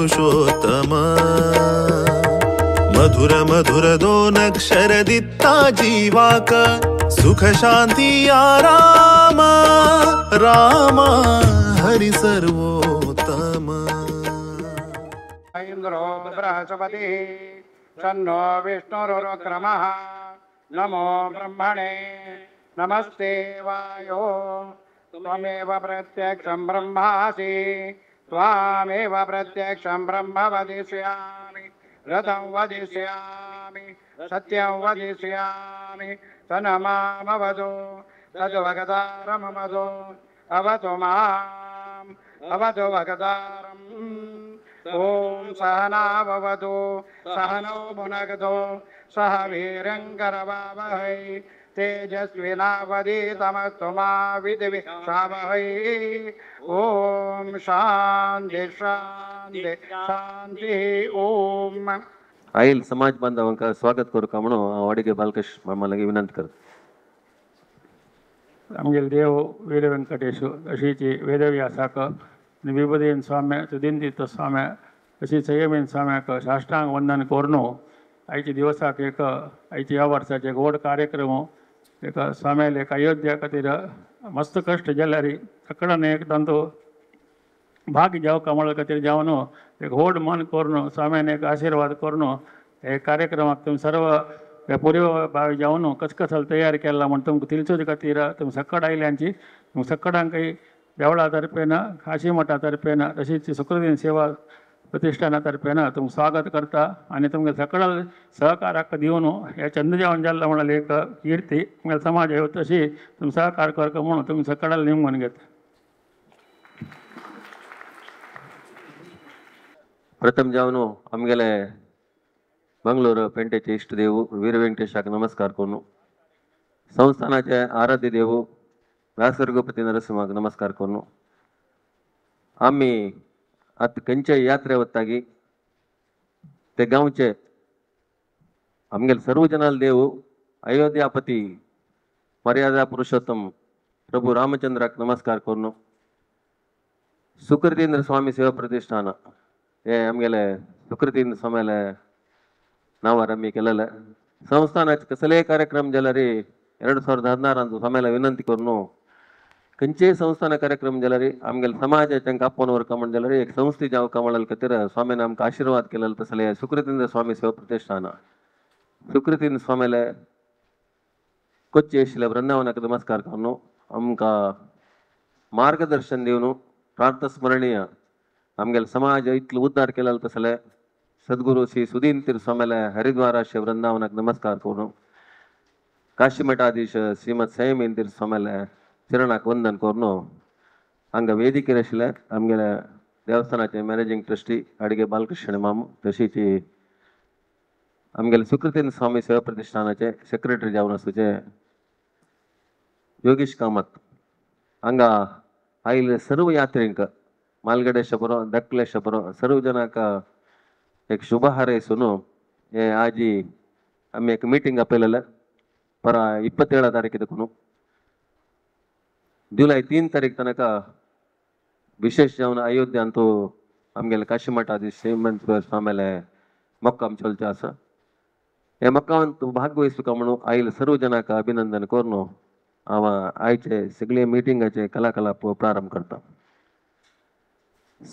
पुरुषोत्तम मधुर मधुर दोनक्षरदित्ता जीवाक सुख शांति आराम राम हरि सर्वोत्तम इंद्रो बृहस्पति शन्नो विष्णुरुक्रमः नमो ब्रह्मणे नमस्ते वायो त्वमेव प्रत्यक्षं ब्रह्मासि त्वामेव प्रत्यक्षं ब्रह्म वदिष्यामि रतं वदिष्यामि सत्यं वदिष्यामि तन्मामवतु तद्भगतारमवतु अवतु माम् अवतु भगतारम् ओम सहनाववतु सहनौ भुनक्तु सह वीरङ्करवावहै तेजस्विनावधीतमस्तु मा विद्विषावहै ओम शांति शांति शांति ओम. आईल समाज बांधवांका स्वागत करू का म्हणून वाडिगे बालकृष्ण मामालागे विनंती करतो. आमगेल देव वीर व्यंकटेश अशीची वेदव्यासाक विभुदेन स्वाम्य सुदीनतीर्थ स्वाम्य अशी संयमेन स्वाम्याक साष्टांग वंदन कोरनो आयच्या दिवसाक एक आयच्या ह्या वर्साचे एक व्हड कार्यक्रम एक स्वाम्याले एक अयोध्या खातीर मस्त कश्ट जाल्यारी अकडाने एक तांचो भाग जाव कमळ खातीर जावन एक व्हड मन कोरनो स्वाम्याने एक आशीर्वाद कोरनो हे कार्यक्रमाक तुम सर्व पूर्व भावी जावन कसकसल तयार केला म्हण तुमकां तिलचोच खातीर तुम सक्कड आयल्यांची सक्कडांकय देवळा तर्फेन काशी मठा तर्फेन तशीच सुकृतीन सेवा प्रतिष्ठाना तुमकां स्वागत करता आनी तुमकां सकळ सहकाराक दिवन हे चंद्रजेवण जाल्ला म्हणून एक कीर्ती तुमगे समाज येवं तशी तुम सहकार करता म्हणून तुमी सकळाल निमगून घेता. प्रथम जावन आमगेले मंगळूर पेंटेचे इष्ट देव वीर व्यंकटेशाक नमस्कार करून संस्थानाचे आराध्य देव व्यासरघुपती नरसिंहाक नमस्कार करून आम्ही आत खंयचे यात्रे वतागी ते गांवचे आमगेले सर्व जनाल देव अयोध्यापती मर्यादा पुरुषोत्तम प्रभू रामचंद्राक नमस्कार करून सुकृतींद्र स्वामी सेवा प्रतिष्ठान हे आमगेले सुकृतींद्र स्वामीले नावार आम्ही केलेले संस्थानाचे कसलेय कार्यक्रम जाल्यार 2016 स्वाम्याला विनंती करून खंयचे संस्थान कार्यक्रम जाल्यार आमगेले समाजाच्या कापोन व्हरका म्हण जाल्यार एक संस्थे जावं कमळाल खातीर स्वामीन आमकां आशीर्वाद केलेलो तसले सुकृतींद्र स्वामी सेवा प्रतिष्ठान सुकृतींद्र स्वामीले कोच्ची आशिल्ल्या वृंदावनाक नमस्कार करून आमकां मार्गदर्शन दिवन प्रार्थस्मरणीय आमगेले समाज इतलो उद्धार केलेलो तसले सद्गुरू श्री सुदीन तीर्थ स्वामीले हरिद्वार श्री वृंदावनाक नमस्कार करून काशी मठाधीश श्रीमद संयमेन तीर्थ स्वामीले चरणाक वंदन करून हांगा वेदिकेर आशिल्ले आमगेले देवस्थानाचे मॅनेजिंग ट्रस्टी अडिगे बालकृष्ण मामू तशीच आमगेले सुकृतींद्र स्वामी सेवा प्रतिष्ठानाचे सेक्रेटरी जावन आसूचे योगेश कामत हांगा आयिल्ले सर्व यात्रेंक मालगडेशपुर दक्लेशपुर सर्व जनाक एक शुभ हारैसून हे आजी आम्ही एक मीटिंग आपयलेले पर 27 तारीखिदकून जुलै 3 तारीख तनक विशेष जावन अयोध्यांतू आमगेले काशी मठाधीश श्रीमंत स्वामीले मोक्काम चलचे आसा हे मोक्कामांत भागवहिसूंक म्हणून आयिल्ले सर्व जनाक अभिनंदन करून हांव आयचे सगळे मिटिंगाचे कलाकलाप प्रारंभ करता.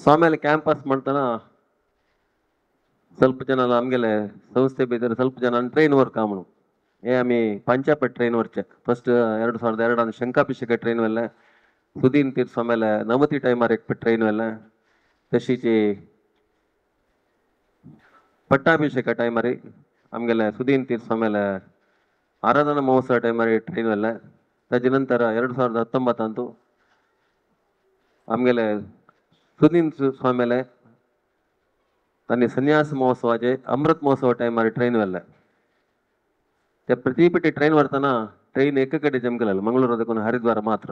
स्वामीले कॅम्पस म्हणटना ಸ್ವಲ್ಪ ಜನ ಆಮಗೆಲೆ ಸಂಸ್ಥೆ ಭಿತರ ಸ್ವಲ್ಪ ಜನ ಟ್ರೈನ್ ವರ್ಕ್ म्हणून हे आम्ही पंचापट ट्रेन वरचे फर्स्ट 2002 शंकाभिषेक ट्रेन वेल्ले सुदीन तीर्थ स्वामीले नवती टायमार एक ट्रेन वेल्ले तशीच पट्टाभिषेक टायमार आमगेले सुदीन तीर्थ स्वामीले आराधना महोत्सव टायमार ट्रेन वेल्ले ताजे नंतर 2019 आमगेले सुदीन स्वामीले तांणी संन्यास महोत्सवाचे अमृत महोत्सव टायमार ट्रेन वेल्ले ते प्रतिपटी ट्रेन वरतना ट्रेन एक कಡೆ जमकलेलो मंगळूर देखून हरिद्वार मात्र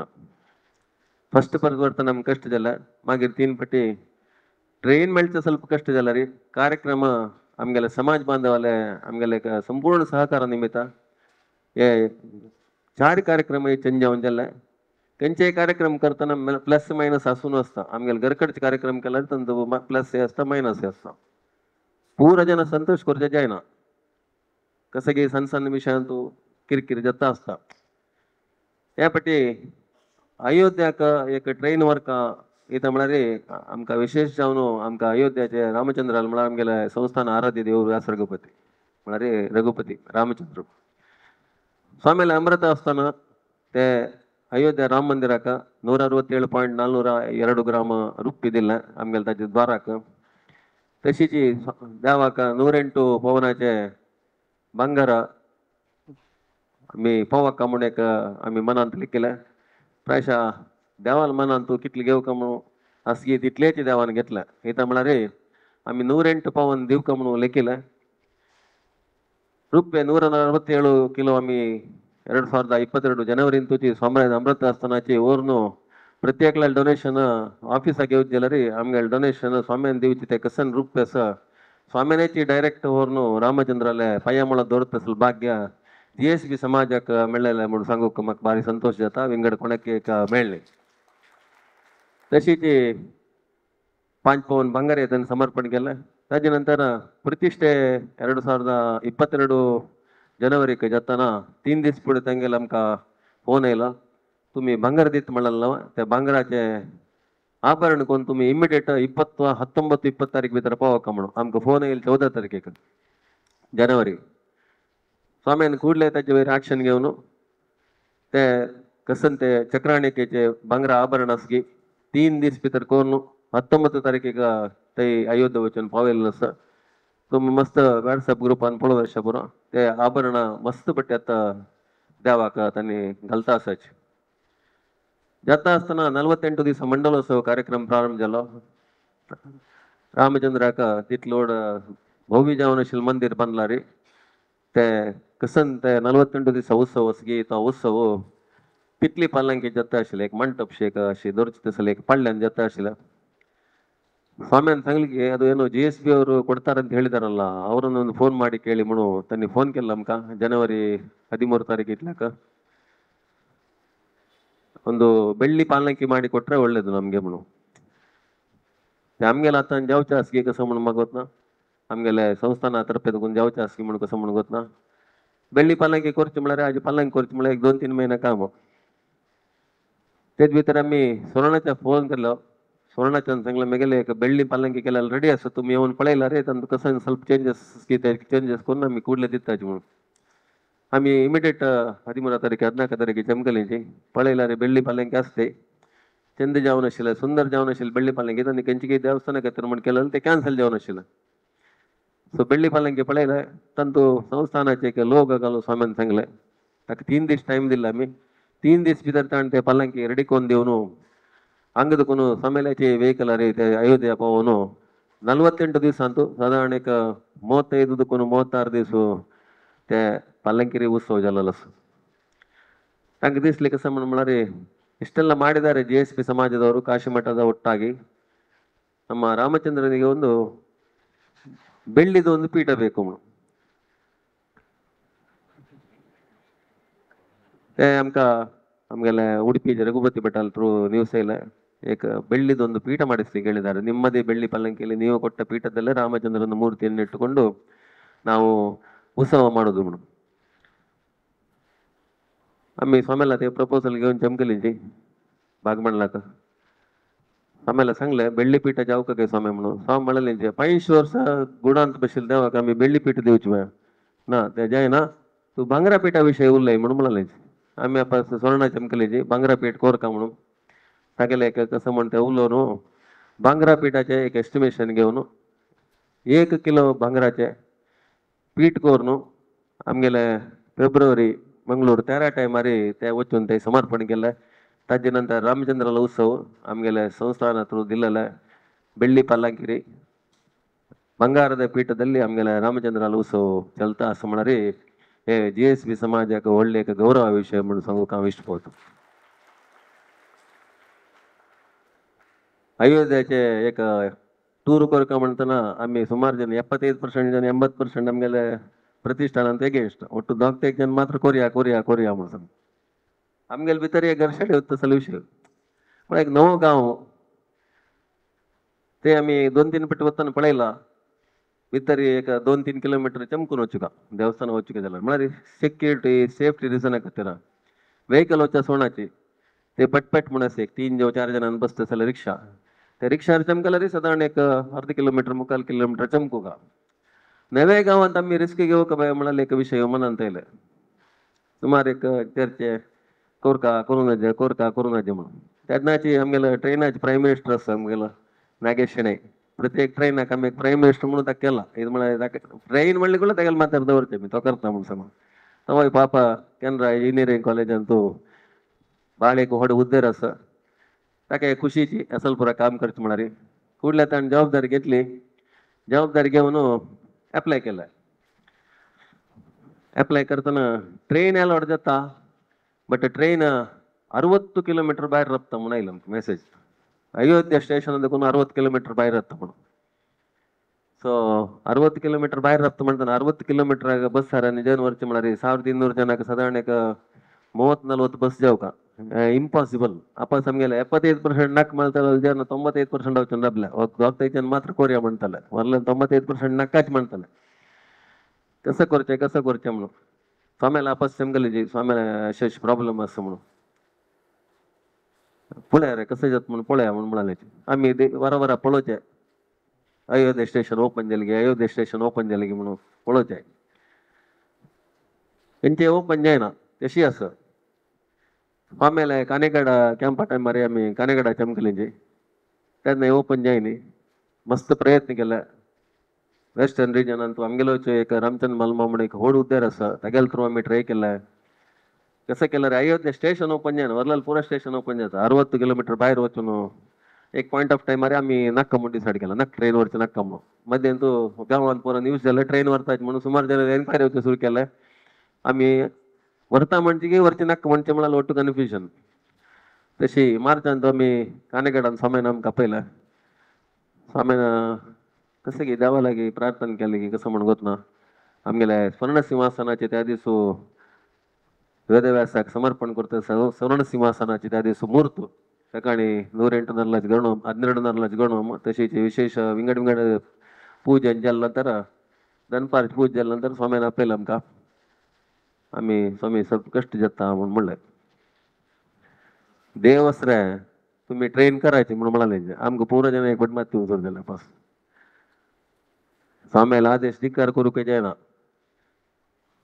फर्स्ट परिवर्तन आमकां कष्ट जालें मागीर 3 पटी ट्रेन मेळचे ಸ್ವಲ್ಪ कष्ट जाल्यार कार्यक्रम आमगेले समाज बांधवाले आमगेले संपूर्ण सहकार निमित्त हे 4 कार्यक्रम चेंज जावन जाल्ले त्यांचे कार्यक्रम करताना प्लस मायनस असून असता आमगेले घरकडचे कार्यक्रम केला तर प्लस हे असता मायनस हे असता पूर जन संतोष करचे जायना कसं की सಣ್ಣ ಸಣ್ಣ ವಿಷಯ ಅಂತೂ ಕಿರಿಕಿರಿ ಜತ್ತಾ असता त्यापटी अयोध्याक एक ट्रेन वर्क इथं म्हळ्यार आमकां विशेष जावन आमकां अयोध्याचे रामचंद्राल म्हळ्यार आमगेले संस्थान आराध्य देव व्यास रघुपती म्हळ्यार रघुपती रामचंद्र स्वामीला अमृत असताना ते अयोध्या राम मंदिराक 167.402 ಗ್ರಾಮ ರೂಪಿದಿಲ್ಲ आमगेले ताचे द्वाराक तशीच देवाक 108 पवनाचे बंगार आम्ही पोवाक म्हणून एक आम्ही मनांत लिखिले प्रायशा देवाल मनांत तूं कितले घेवका म्हणून असगी तितलेच देवान घेतला इथं म्हळ्यार आम्ही 108 पवन दिवका म्हणून लेखिले ರೂಪಾಯಿ 147 ಕಿಲೋ आम्ही 2022 ಜನವರಿ स्वामी अमृत असतानाची ओरनु प्रत्येकाला डोनेशन ऑफिसाक येवचे जाल्यार आमगे डोनेशन स्वाम्यान दिवचे ते कसन रूप आसा स्वाम्यानेची डायरेक्ट ओरनु रामचंद्राले पायामळ दौरत भाग्य GSB समाजाक मेळ्ळेले म्हणून सांगूक म्हाका भारी संतोष जाता विंगड कोणाक एक मेळ्ळे तशीच 5 पवन ಬಂಗಾರ त्यांनी समर्पण केलं ताजे नंतर प्रतिष्ठे 2022 ಜನವರಿक जाताना 3 दीस पुढे तेंगेले आमकां फोन येयलो तुम्ही भांगर दित म्हणलेलो त्या भांगराचे आभरण कोण तुम्ही इमिडिएट 19-20 तारीख भितर पावोका म्हणून आमकां फोन येयलो 14 तारखेक जानेवारी स्वाम्यान कुडले ताचे वयर एक्शन घेवन ते कसन ते चक्राणिकेचे भांगरा आभरण आसगी 3 दीस भितर कोण 19 तारखेक ते अयोध्या वचून पावयल्लो आसा तुम्ही मस्त व्हॉट्सअप ग्रुपान पळोवंक शकता बरो ते आभरण मस्त पट्ट्यात देवाक तांणी घालता आसाच जाता आसतना 48 दीस मंडलोत्सव कार्यक्रम प्रारंभ जालो रामचंद्राक तितलोड भव्य जावन आशिल्लें मंदिर बांदला रे ते कसन ते 48 दीस उत्सव आसगी तो उत्सव पितली पालंकी जाता आशिल्ले एक मंटप शेक अशी दೊರಚಿತ आसले एक पाळ्यान जाता आशिल्ले ಸ್ವಾಮಿಯನ್ ಸಂಗ್ಲಿಗೆ ಅದು ಏನು GSB ಅವರು ಕೊಡ್ತಾರಂತ ಹೇಳಿದಾರಲ್ಲ ಅವರನ್ನು ಒಂದು ಫೋನ್ ಮಾಡಿ ಕೇಳಿ ಮಣ್ಣು ತನ್ನಿ ಫೋನ್ ಕೇಳ ನಮ್ಕ ಜನವರಿ 13 ತಾರೀಕು ಇಟ್ಲಾಕ ಒಂದು ಬೆಳ್ಳಿ ಪಾಲಂಕಿ ಮಾಡಿ ಕೊಟ್ರೆ ಒಳ್ಳೇದು ನಮ್ಗೆ ಮಣ್ಣು आमगेला आता जावचे आसगी कसं म्हणून म्हाका वतना आमगेले संस्थाना तर्फे तुका जावचे आसगी म्हणून कसं म्हणून वतना बेल्ली पालंकी करची म्हळ्यार हाजी पालंकी करची म्हळ्यार 1-2-3 महिने काम तेच भितर आमी सुवर्णाच्या फोन केलो सुवर्णाच्यान सांगलें मेगेले एक बेल्ली पालंकी केल्यार रेडी आसा तुमी येवन पळयला रे तातूंत कसं ಸ್ವಲ್ಪ चेंजेस करून आमी कुडले दिताचे म्हणून आमी इमिडिएट 13 तारीख 14 तारीख चमकलीची पळयला रे बेल्ली पालंकी आसते चंद जावन आशिल्लें सुंदर जावन आशिल्लें बेल्ली पालंकी तांणी खंयची देवस्थाना खातीर म्हण केलें तें कॅन्सल जावन आशिल्लें सो बेल्ली पालंकी पळयलें तातूंत संस्थानाचे एक लोक घालून स्वाम्यान सांगलें ताका 3 दीस टायम दिला आमी 3 दीस भितर ताणें ते पालंकी रेडी करून दिवन ಹಂಗದಕ್ಕೂ ಸಮೇಲೆಚೆ ವೆಹಿಕಲ್ ರೀ ಅಯೋಧ್ಯ ಪವನು 48 ದಿವಸ ಅಂತೂ ಸಾಧಾರಣ 35 36 ದಿವಸ ते ಪಲ್ಲಂಕಿರಿ ಉತ್ಸವ ಜಲ್ಲಲಸ್ ಹಂಗೆ ದಿಸ್ಲಿಕ್ಕೆ ಸಂಬಂಧ ಮಾಡರಿ ಇಷ್ಟೆಲ್ಲ ಮಾಡಿದ್ದಾರೆ GSB ಸಮಾಜದವರು ಕಾಶಿಮಠದ ಒಟ್ಟಾಗಿ ನಮ್ಮ ರಾಮಚಂದ್ರನಿಗೆ ಒಂದು ಬೆಳ್ಳಿದ ಒಂದು ಪೀಠ ಬೇಕು ಆಮ್ಗೆಲ್ಲ ಉಡುಪಿ ರಘುಪತಿ ಭಟ್ಟಾಲ್ ಥ್ರೂ ನ್ಯೂಸ್ ಇಲ್ಲ एक ಬೆಳ್ಳಿದೊಂದು ಪೀಠ ಮಾಡಿಸ್ಲಿಕ್ಕೆ ಹೇಳಿದ್ದಾರೆ ನಿಮ್ಮದೇ ಬೆಳ್ಳಿ ಪಲ್ಲಂಕಿಯಲ್ಲಿ ನೀವು ಕೊಟ್ಟ ಪೀಠದಲ್ಲೇ ರಾಮಚಂದ್ರನ ಮೂರ್ತಿಯನ್ನು ಇಟ್ಟುಕೊಂಡು ನಾವು ಉತ್ಸವ ಮಾಡೋದು ಮೇಡಮ್ आम्ही स्वामीला ते प्रपोजल घेऊन चमकलीची भाग म्हणला स्वामीला सांगले बेल्ली पीठ जाऊ का काय स्वामी म्हणून स्वामी म्हणाले 500 वर्ष गुणांत बसेल तेव्हा का आम्ही बेल्ली पीठ देऊची मॅम ना ते जाय ना तू भांगरा पीठाविषयी उरलंय म्हणून म्हणाले आम्ही आपण स्वर्ण चमकलीची भांगरा पीठ कोर का म्हणून तागेले एक कसं म्हणते उलोनु भांगरा पीठाचे एक एस्टिमेशन घेऊन 1 किलो भांगराचे पीठ कोरनु आमगेले फेब्रुवारी मंगळूर 13 टायमारी ते वचून ते समर्पण केलं ताजे नंतर रामचंद्राला उत्सव आमगेले संस्थाना थ्रू दिलेले ಬೆಳ್ಳಿ ಪಾಲಂಕಿರಿ ಬಂಗಾರದ ಪೀಠದಲ್ಲಿ ಆಮಗೆಲೆ ರಾಮಚಂದ್ರಾಲ ಉತ್ಸವ ಚಲ್ತಾ असं म्हणणारे हे GSB समाजाक ಒಳ್ಳೆ एक गौरव विषय म्हणून सांगूक हांव इश्टपोत अयोध्येचे एक टूर करता म्हणटना आम्ही सुमार जन 75% जन 80% आमगेले प्रतिष्ठानांत एगेन्स्ट ಒಟ್ಟು 10 जन मात्र कोरिया कोरिया कोरिया म्हणून आमगेल भितर एक घर्षण होतं सोल्युशन पण एक नवं गाव ते आम्ही 2-3 पट वताना पळयला भितर एक 2-3 किलोमीटर चमकून वचुका देवस्थान वचुका जाल्यार म्हळ्यार सेक्युरिटी सेफ्टी रिजना खातीर वेहिकल वच्चा सोणाची ते पटपट म्हणून एक 3-4 जणांनी बसता जाल्यार रिक्षा त्या रिक्षार चमकल्यार साधारण एक अर्ध किलोमीटर 3/4 किलोमीटर चमकुका नव्या गावांत आम्ही रिस्क घेवक बाय म्हणाले एक विषय मनांत येयले सुमार एक चर्चे कोरका करूनाजे म्हणून तेन्नाची आमगेलो ट्रेनाची प्रायम मिनिस्टर आसा आमगेलो नागेश शेणे प्रत्येक ट्रेनाक आमी एक प्रायम मिनिस्टर म्हणून ताका केला ಇದು म्हळ्यार ट्रेन म्हणले ಕೂಡ तागेले माथ्यार दवरचे मी तो करता म्हणून सांग तवय पापा केनरा इंजिनियरिंग कॉलेजान तूं बाळ एक व्हड हुद्देर आसा ताका खुशीची असलपुरा काम करचें म्हणारी फुडल्या ताणें जबाबदारी घेतली जबाबदारी घेवन एप्लाय केला एप्लाय करतना ट्रेन अलाउड जाता बट ट्रेन 60 किलोमीटर भायर रप्ता म्हणून आयलो मेसेज अयोध्या स्टेशन देखून 60 किलोमीटर भायर रप्ता म्हणून सो 60 किलोमीटर भायर रप्ता म्हणटा 60 किलोमीटर बस सारांनी जन वरचे म्हळ्यार 1200 ಜನಕ್ಕೆ ಸಾಧಾರಣ 30-40 ಬಸ್ ಜಾವಕ ಇಂಪಾಸಿಬಲ್ ಅಪ್ಪ ನಮ್ಗೆಲ್ಲ 75% ನಕ್ ಮಾಡ್ತಾರ ಜನ 95% ಅವಚನ್ ರಬ್ಲ ಹೋಗ್ತಾ ಜನ ಮಾತ್ರ कोरिया म्हणताले वरले 95% नक्काच म्हणताले कसं करचे म्हणून स्वाम्याला आपस समगले स्वाम्याला अशेच प्रॉब्लेम असं म्हणून पळया रे कसं जात म्हणून पळया म्हणून म्हणाले आम्ही वरा पळोवचे अयोध्या स्टेशन ओपन जालेगी म्हणून पळोवचे तेंचे ओपन जायना तशी असं आಮೇಲೆ ಕಾನೆಗಡ ಕ್ಯಾಂಪ್ ಟೈಮ್ ಮಾರಿ आम्ही ಕಾನೆಗಡ चमकलेंचे तेन्ना ओपन जायनी मस्त प्रयत्न केला वेस्टर्न रिजनान तूं आमगेलो एक रामचंद्र मलमा म्हणून एक व्हड उद्देर आसा तागेले थ्रू आमी ट्राय केला कसं केल्यार अयोध्या स्टेशन ओपन जायना वरलाल पुरा स्टेशन ओपन जाता 60 किलोमीटर भायर वचून एक पॉयंट ऑफ टायम मारी आमी नाक्का म्हणून डिसायड केला ट्रेन वरचे नाक्का म्हणून मध्यान तूं गांवांत पुरा न्यूज जाल्यार ट्रेन वरताच म्हणून सुमार जण एन्क्वायरी वचून सुरू केले आमी वरता म्हणचे की वरचे नाक्का म्हणचे म्हणाल ಒಟ್ಟು कन्फ्युजन तशी मार्चांत आमी कानेगडान स्वाम्यान आमकां आपयला स्वाम्यान कसं की देवा लागी प्रार्थना केली की कसं म्हणून गोतना आमगेले स्वर्ण सिंहासनाचे त्या दिसू वेदव्यासाक समर्पण करता स्वर्ण सिंहासनाचे त्या दिसू मूर्त सकाळी 108 नरलाची गणो 12 नरलाची गणो तशीच विशेष विंगड विंगड पूजन जाल्या नंतर दनपारची पूजा जाल्या नंतर स्वाम्यान आपयला आमकां आम्ही स्वामी ಸ್ವಲ್ಪ कष्ट जाता म्हणून म्हणले देव असरे तुम्ही ट्रेन करायचे म्हणून म्हणाले आमकां पुरो जण एक माती उजर जाल्या पास स्वाम्याला आदेश धिक्कार करूक जायना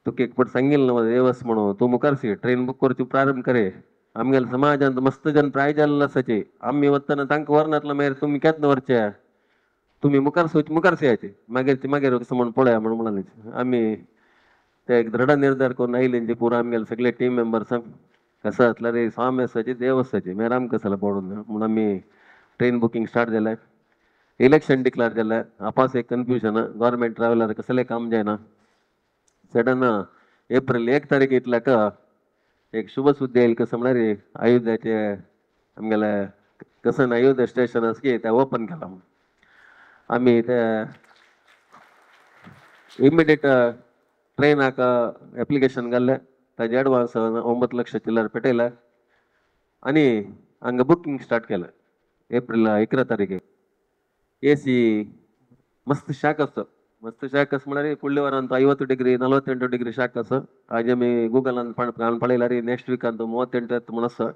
तुका एक पट सांगिल्लें न्हू देवस म्हणून तूं मुखार सी ट्रेन बुक करची प्रारंभ करे आमगेल्या समाजांत मस्त जन प्राय जाल्लो आसाचे आमी वतना तांकां व्हरनातलो मागीर तुमी केन्ना व्हरचे तुमी मुखार सेयाचे मागीर कसं म्हणून पळया म्हणून म्हणाले आमी ते एक दृढ निर्धार करून आयलेंचे पुरो आमगेले सगळे टीम मेंबर्स कसं जातल्यार स्वामी आसाचे देव आसाचे मागीर आमकां कसाला पडून म्हणून आमी ट्रेन बुकींग स्टार्ट जालें इलेक्शन डिक्लेअर जालें आपास एक कन्फ्युजन गव्हर्मेंट ट्रॅव्हलर कसलें काम जायना सडन एप्रिल 1 तारीख इतल्याक एक शुभ सुद्दी येयली कसं म्हळ्यार अयोध्याचे आमगेले कसं अयोध्या स्टेशन आसा की तें ओपन केलां आमी ते इमिडिएट ट्रेनाक एप्लिकेशन घाल्लें ताजे एडवान्स 9 ಲಕ್ಷ चिल्लर पेटयला आनी हांगा बुकींग स्टार्ट केलें एप्रिल 11 तारीख AC मस्त शाक आसता म्हळ्यार फुडल्या वरान 50 डिग्री 48 डिग्री शाक आसा आज आमी गूगलान पळयल्यार नेक्स्ट वीकान 38 म्हणून आसा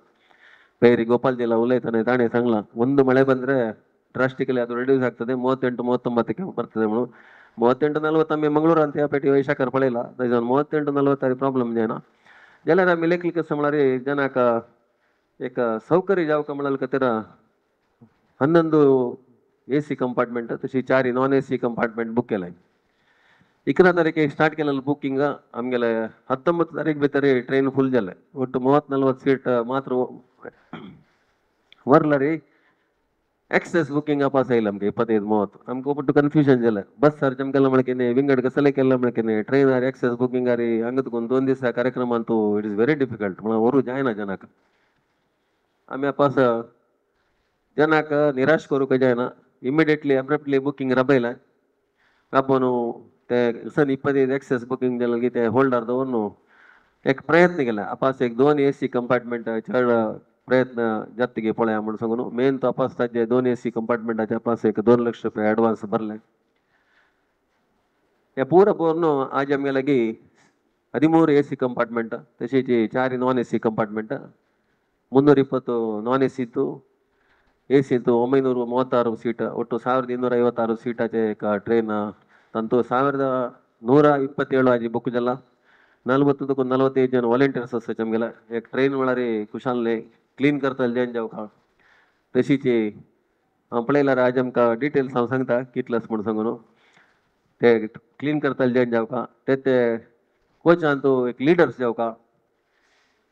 ಪೈರಿ ಗೋಪಾಲ್ ಜಿಲ್ಲಾ ಉಲ್ಲೇಖನೆ ತಾನೇ ಸಂಗ್ಲ ಒಂದು ಮಳೆ ಬಂದರೆ ಡ್ರಾಸ್ಟಿಕಲಿ ಅದು ರೆಡ್ಯೂಸ್ ಆಗ್ತದೆ 38-39ಕ್ಕೆ ಬರ್ತದೆ ಮೇಡಮ್ 38-40 आम्ही मंगळूर आणि त्यापैकी वैशाखर पळयला 38-40 प्रॉब्लेम जायना जाल्यार आमी लेखली कसं म्हळ्यार जनाक एक सौकर्य जावक म्हणाल खातीर 11 AC कंपार्टमेंट तशी 4 नॉन AC कंपार्टमेंट बुक केलाय 11 तारीख स्टार्ट केलेलं बुकिंग आमगेले 19 तारीख भितर ट्रेन फुल जाले ಒಟ್ಟು 30-40 सीट मात्र वरला रे एक्सेस बुकिंग आपास आयला आमकां 25-30 आमकां ಒಟ್ಟು कन्फ्युजन जालें बस सर चमकला म्हणकेने विंगड कसले केला म्हणकेने ट्रेनार एक्सेस बुकिंग आरे हांगा तुका 2 दिसा कार्यक्रमांत इट इज व्हेरी डिफिकल्ट म्हणून वरू जायना जनाक आमी आपास जनाक निराश करूंक जायना इमिडिएटली अब्रप्टली बुकिंग राबयलें राबोवन ते सन 25 एक्सेस बुकिंग जालें की ते होल्डार दवरून एक प्रयत्न केला आपास एक 2 AC कंपार्टमेंट चढ प्रयत्न जास्तीगे पळया म्हणून सांगून मेन तो आपास ताजे 2 AC कंपार्टमेंटाचे आपास एक 2 लाख रुपये ॲडव्हान्स भरले या पूर्ण आज आमगे 13 AC ಕಂಪಾರ್ಟ್ಮೆಂಟ್ तशीची 4 non AC compartment 320 non AC ಇತ್ತು AC ಇತ್ತು 936 ಸೀಟ್ ಒಟ್ಟು 1256 ಸೀಟಾचे एक ಟ್ರೈನ್ ತಂತು 1127 आजी बुक झाला 40 जण व्हॉलेंटियर्स असतात आमगेला एक ट्रेन वळारे कुशालने क्लीन करता जेन जाऊ का तशीची आपल्याला आज आमका डिटेल्स हांव सांगता कितलंच म्हणून सांगून ते क्लीन करता जेन जाऊ का ते कोचान तो एक लीडर्स जाऊ का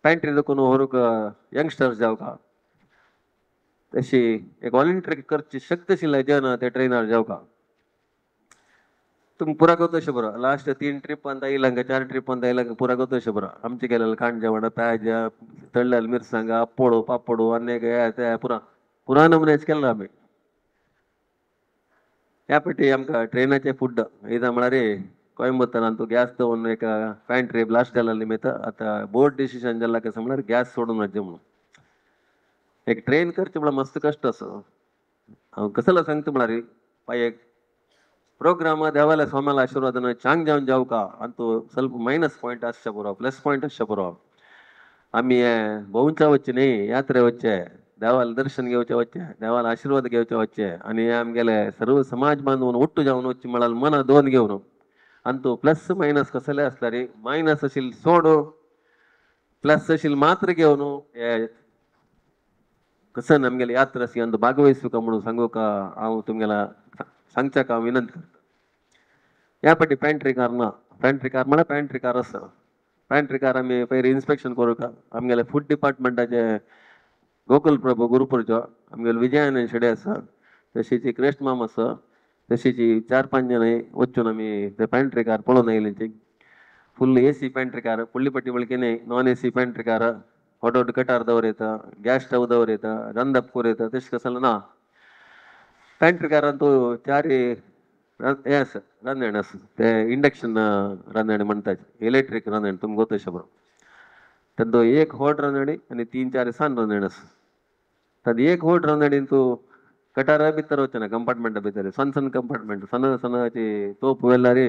पॅन्ट्री दखून होरूक यंगस्टर्स जाऊ का तशी एक व्हॉलेंटियर करची शक्तशील जन ते ट्रेनर जाऊ का तुम्ही पुरा करतो बरं लास्ट 3 ट्रिप ಅಂತ ಇಲ್ಲಂಗ 4 ट्रिप ಅಂತ ಇಲ್ಲಂಗ पुरा करतो बरं आमचे केलेलं कांड जेवण प्याज तळलेलं मिरसांग अप्पोडू पापडू अनेक ते पुरा नमुनेच केलं आम्ही यापैकी आमका ट्रेनाचे फूड इथं म्हणारे कोयंबतूर अंतू गॅस तवून एक पॅन्ट्री ब्लास्ट झाला निमित्त आता बोर्ड डिसिजन झाला कसं म्हणणार गॅस सोडून म्हणून एक ट्रेन करचे मला मस्त कष्ट असं कसला सांगतो म्हणारे पाय एक प्रोग्राम देवाला स्वाम्याला आशीर्वादन चांग जाऊन जाऊ का अंतू ಸ್ವಲ್ಪ ಮೈನಸ್ ಪಾಯಿಂಟ್ ಅಷ್ಟೇ ಬರೋ ಪ್ಲಸ್ ಪಾಯಿಂಟ್ ಅಷ್ಟೇ ಬರೋ आम्ही बहुंचा वच्चे नाही यात्रे वच्चे देवाला दर्शन घेवचे वच्चे देवाला आशीर्वाद घेवचे वच्चे आणि आमगेले सर्व समाज बांधून ಒಟ್ಟು जाऊन वच्चे म्हणाल मन दोन घेऊन अंतू प्लस मायनस कसले असला रे मायनस असेल सोडू प्लस असेल मात्र घेऊन कसं नमगेले यात्रासी अंत भागवहिसू का म्हणून सांगू का हांव तुमगेला सांगचा का विनंती करतो यापटी पॅन्ट्री कार म्हणा पॅन्ट्री कार असं पॅन्ट्री कार आम्ही पहिले इन्स्पेक्शन करू का आमगेले फूड डिपार्टमेंटाचे गोकुल प्रभू गुरुपूरचो आमगेले विजयानंद शेडे आसा तशीची क्रेस्ट माम आसा तशीची 4-5 जण वचून आम्ही ते पॅन्ट्री कार पळोवन आयलींची फुल AC पॅन्ट्री कार पुल्लीपट्टी बळकेने नॉन AC पॅन्ट्री कार ಹೊಡೋಡ್ ಕಟಾರ್ ದವ್ರು येता गॅस स्टव दवर येता रंदप कोर येता तशें कसं ना पॅन्ट्री कार ಅಂತೂ 4 हे आसा रांदण आसा ते इंडक्शन रांदण म्हणटात इलेक्ट्रीक रांदण तुमकां गोतशें बरो तांचो एक व्हड रांदणी आनी 3-4 सान रांदण आसा तांत एक व्हड रांदणीन तूं कटारा भितर वचना कंपार्टमेंटा भितर सन्न कंपार्टमेंट सनाची तोप व्हेला रे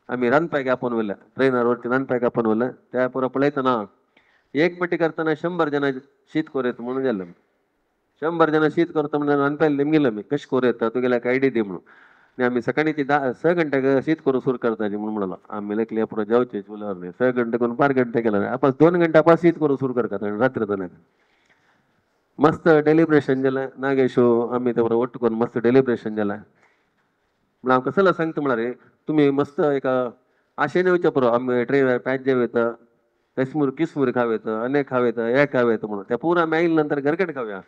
आमी रांदपाक आपोवन व्हेल्या ट्रेनर वरती रांदपाक आपोवन व्हेल्या त्या पुरो पळयतना एक पट्टी करताना 100 जण शीत कोर येता म्हणून गेलो 100 जण शीत करता म्हणून रांदपाक निमगेलो मी कशें कोर येता तुगेल्या आयडिया दी म्हणून आनी आमी सकाळीची 6 घंटे शीत करू सुरू करताची म्हणून म्हणलो आमी लेखली पुरो जेवचे उलवर न्ही 6 घंटे करून 12 घंटे केला आपास 2 घंटे आपास शीत करू सुरू करतात रात्री दोनाक मस्त डेलिब्रेशन जालें नागेशू आमी ते बरोबर ಒಟ್ಟು मस्त डेलिब्रेशन जालें म्हणून हांव कसला सांगता म्हळ्यार तुमी मस्त एका आशेने वयचे पुरो आमी ट्रेन पॅच जे वयता किसमूर खावेतं अनेक खावेतं हे खावेतं म्हणून त्या पुरा मेळिल्ले नंतर गरगट खावया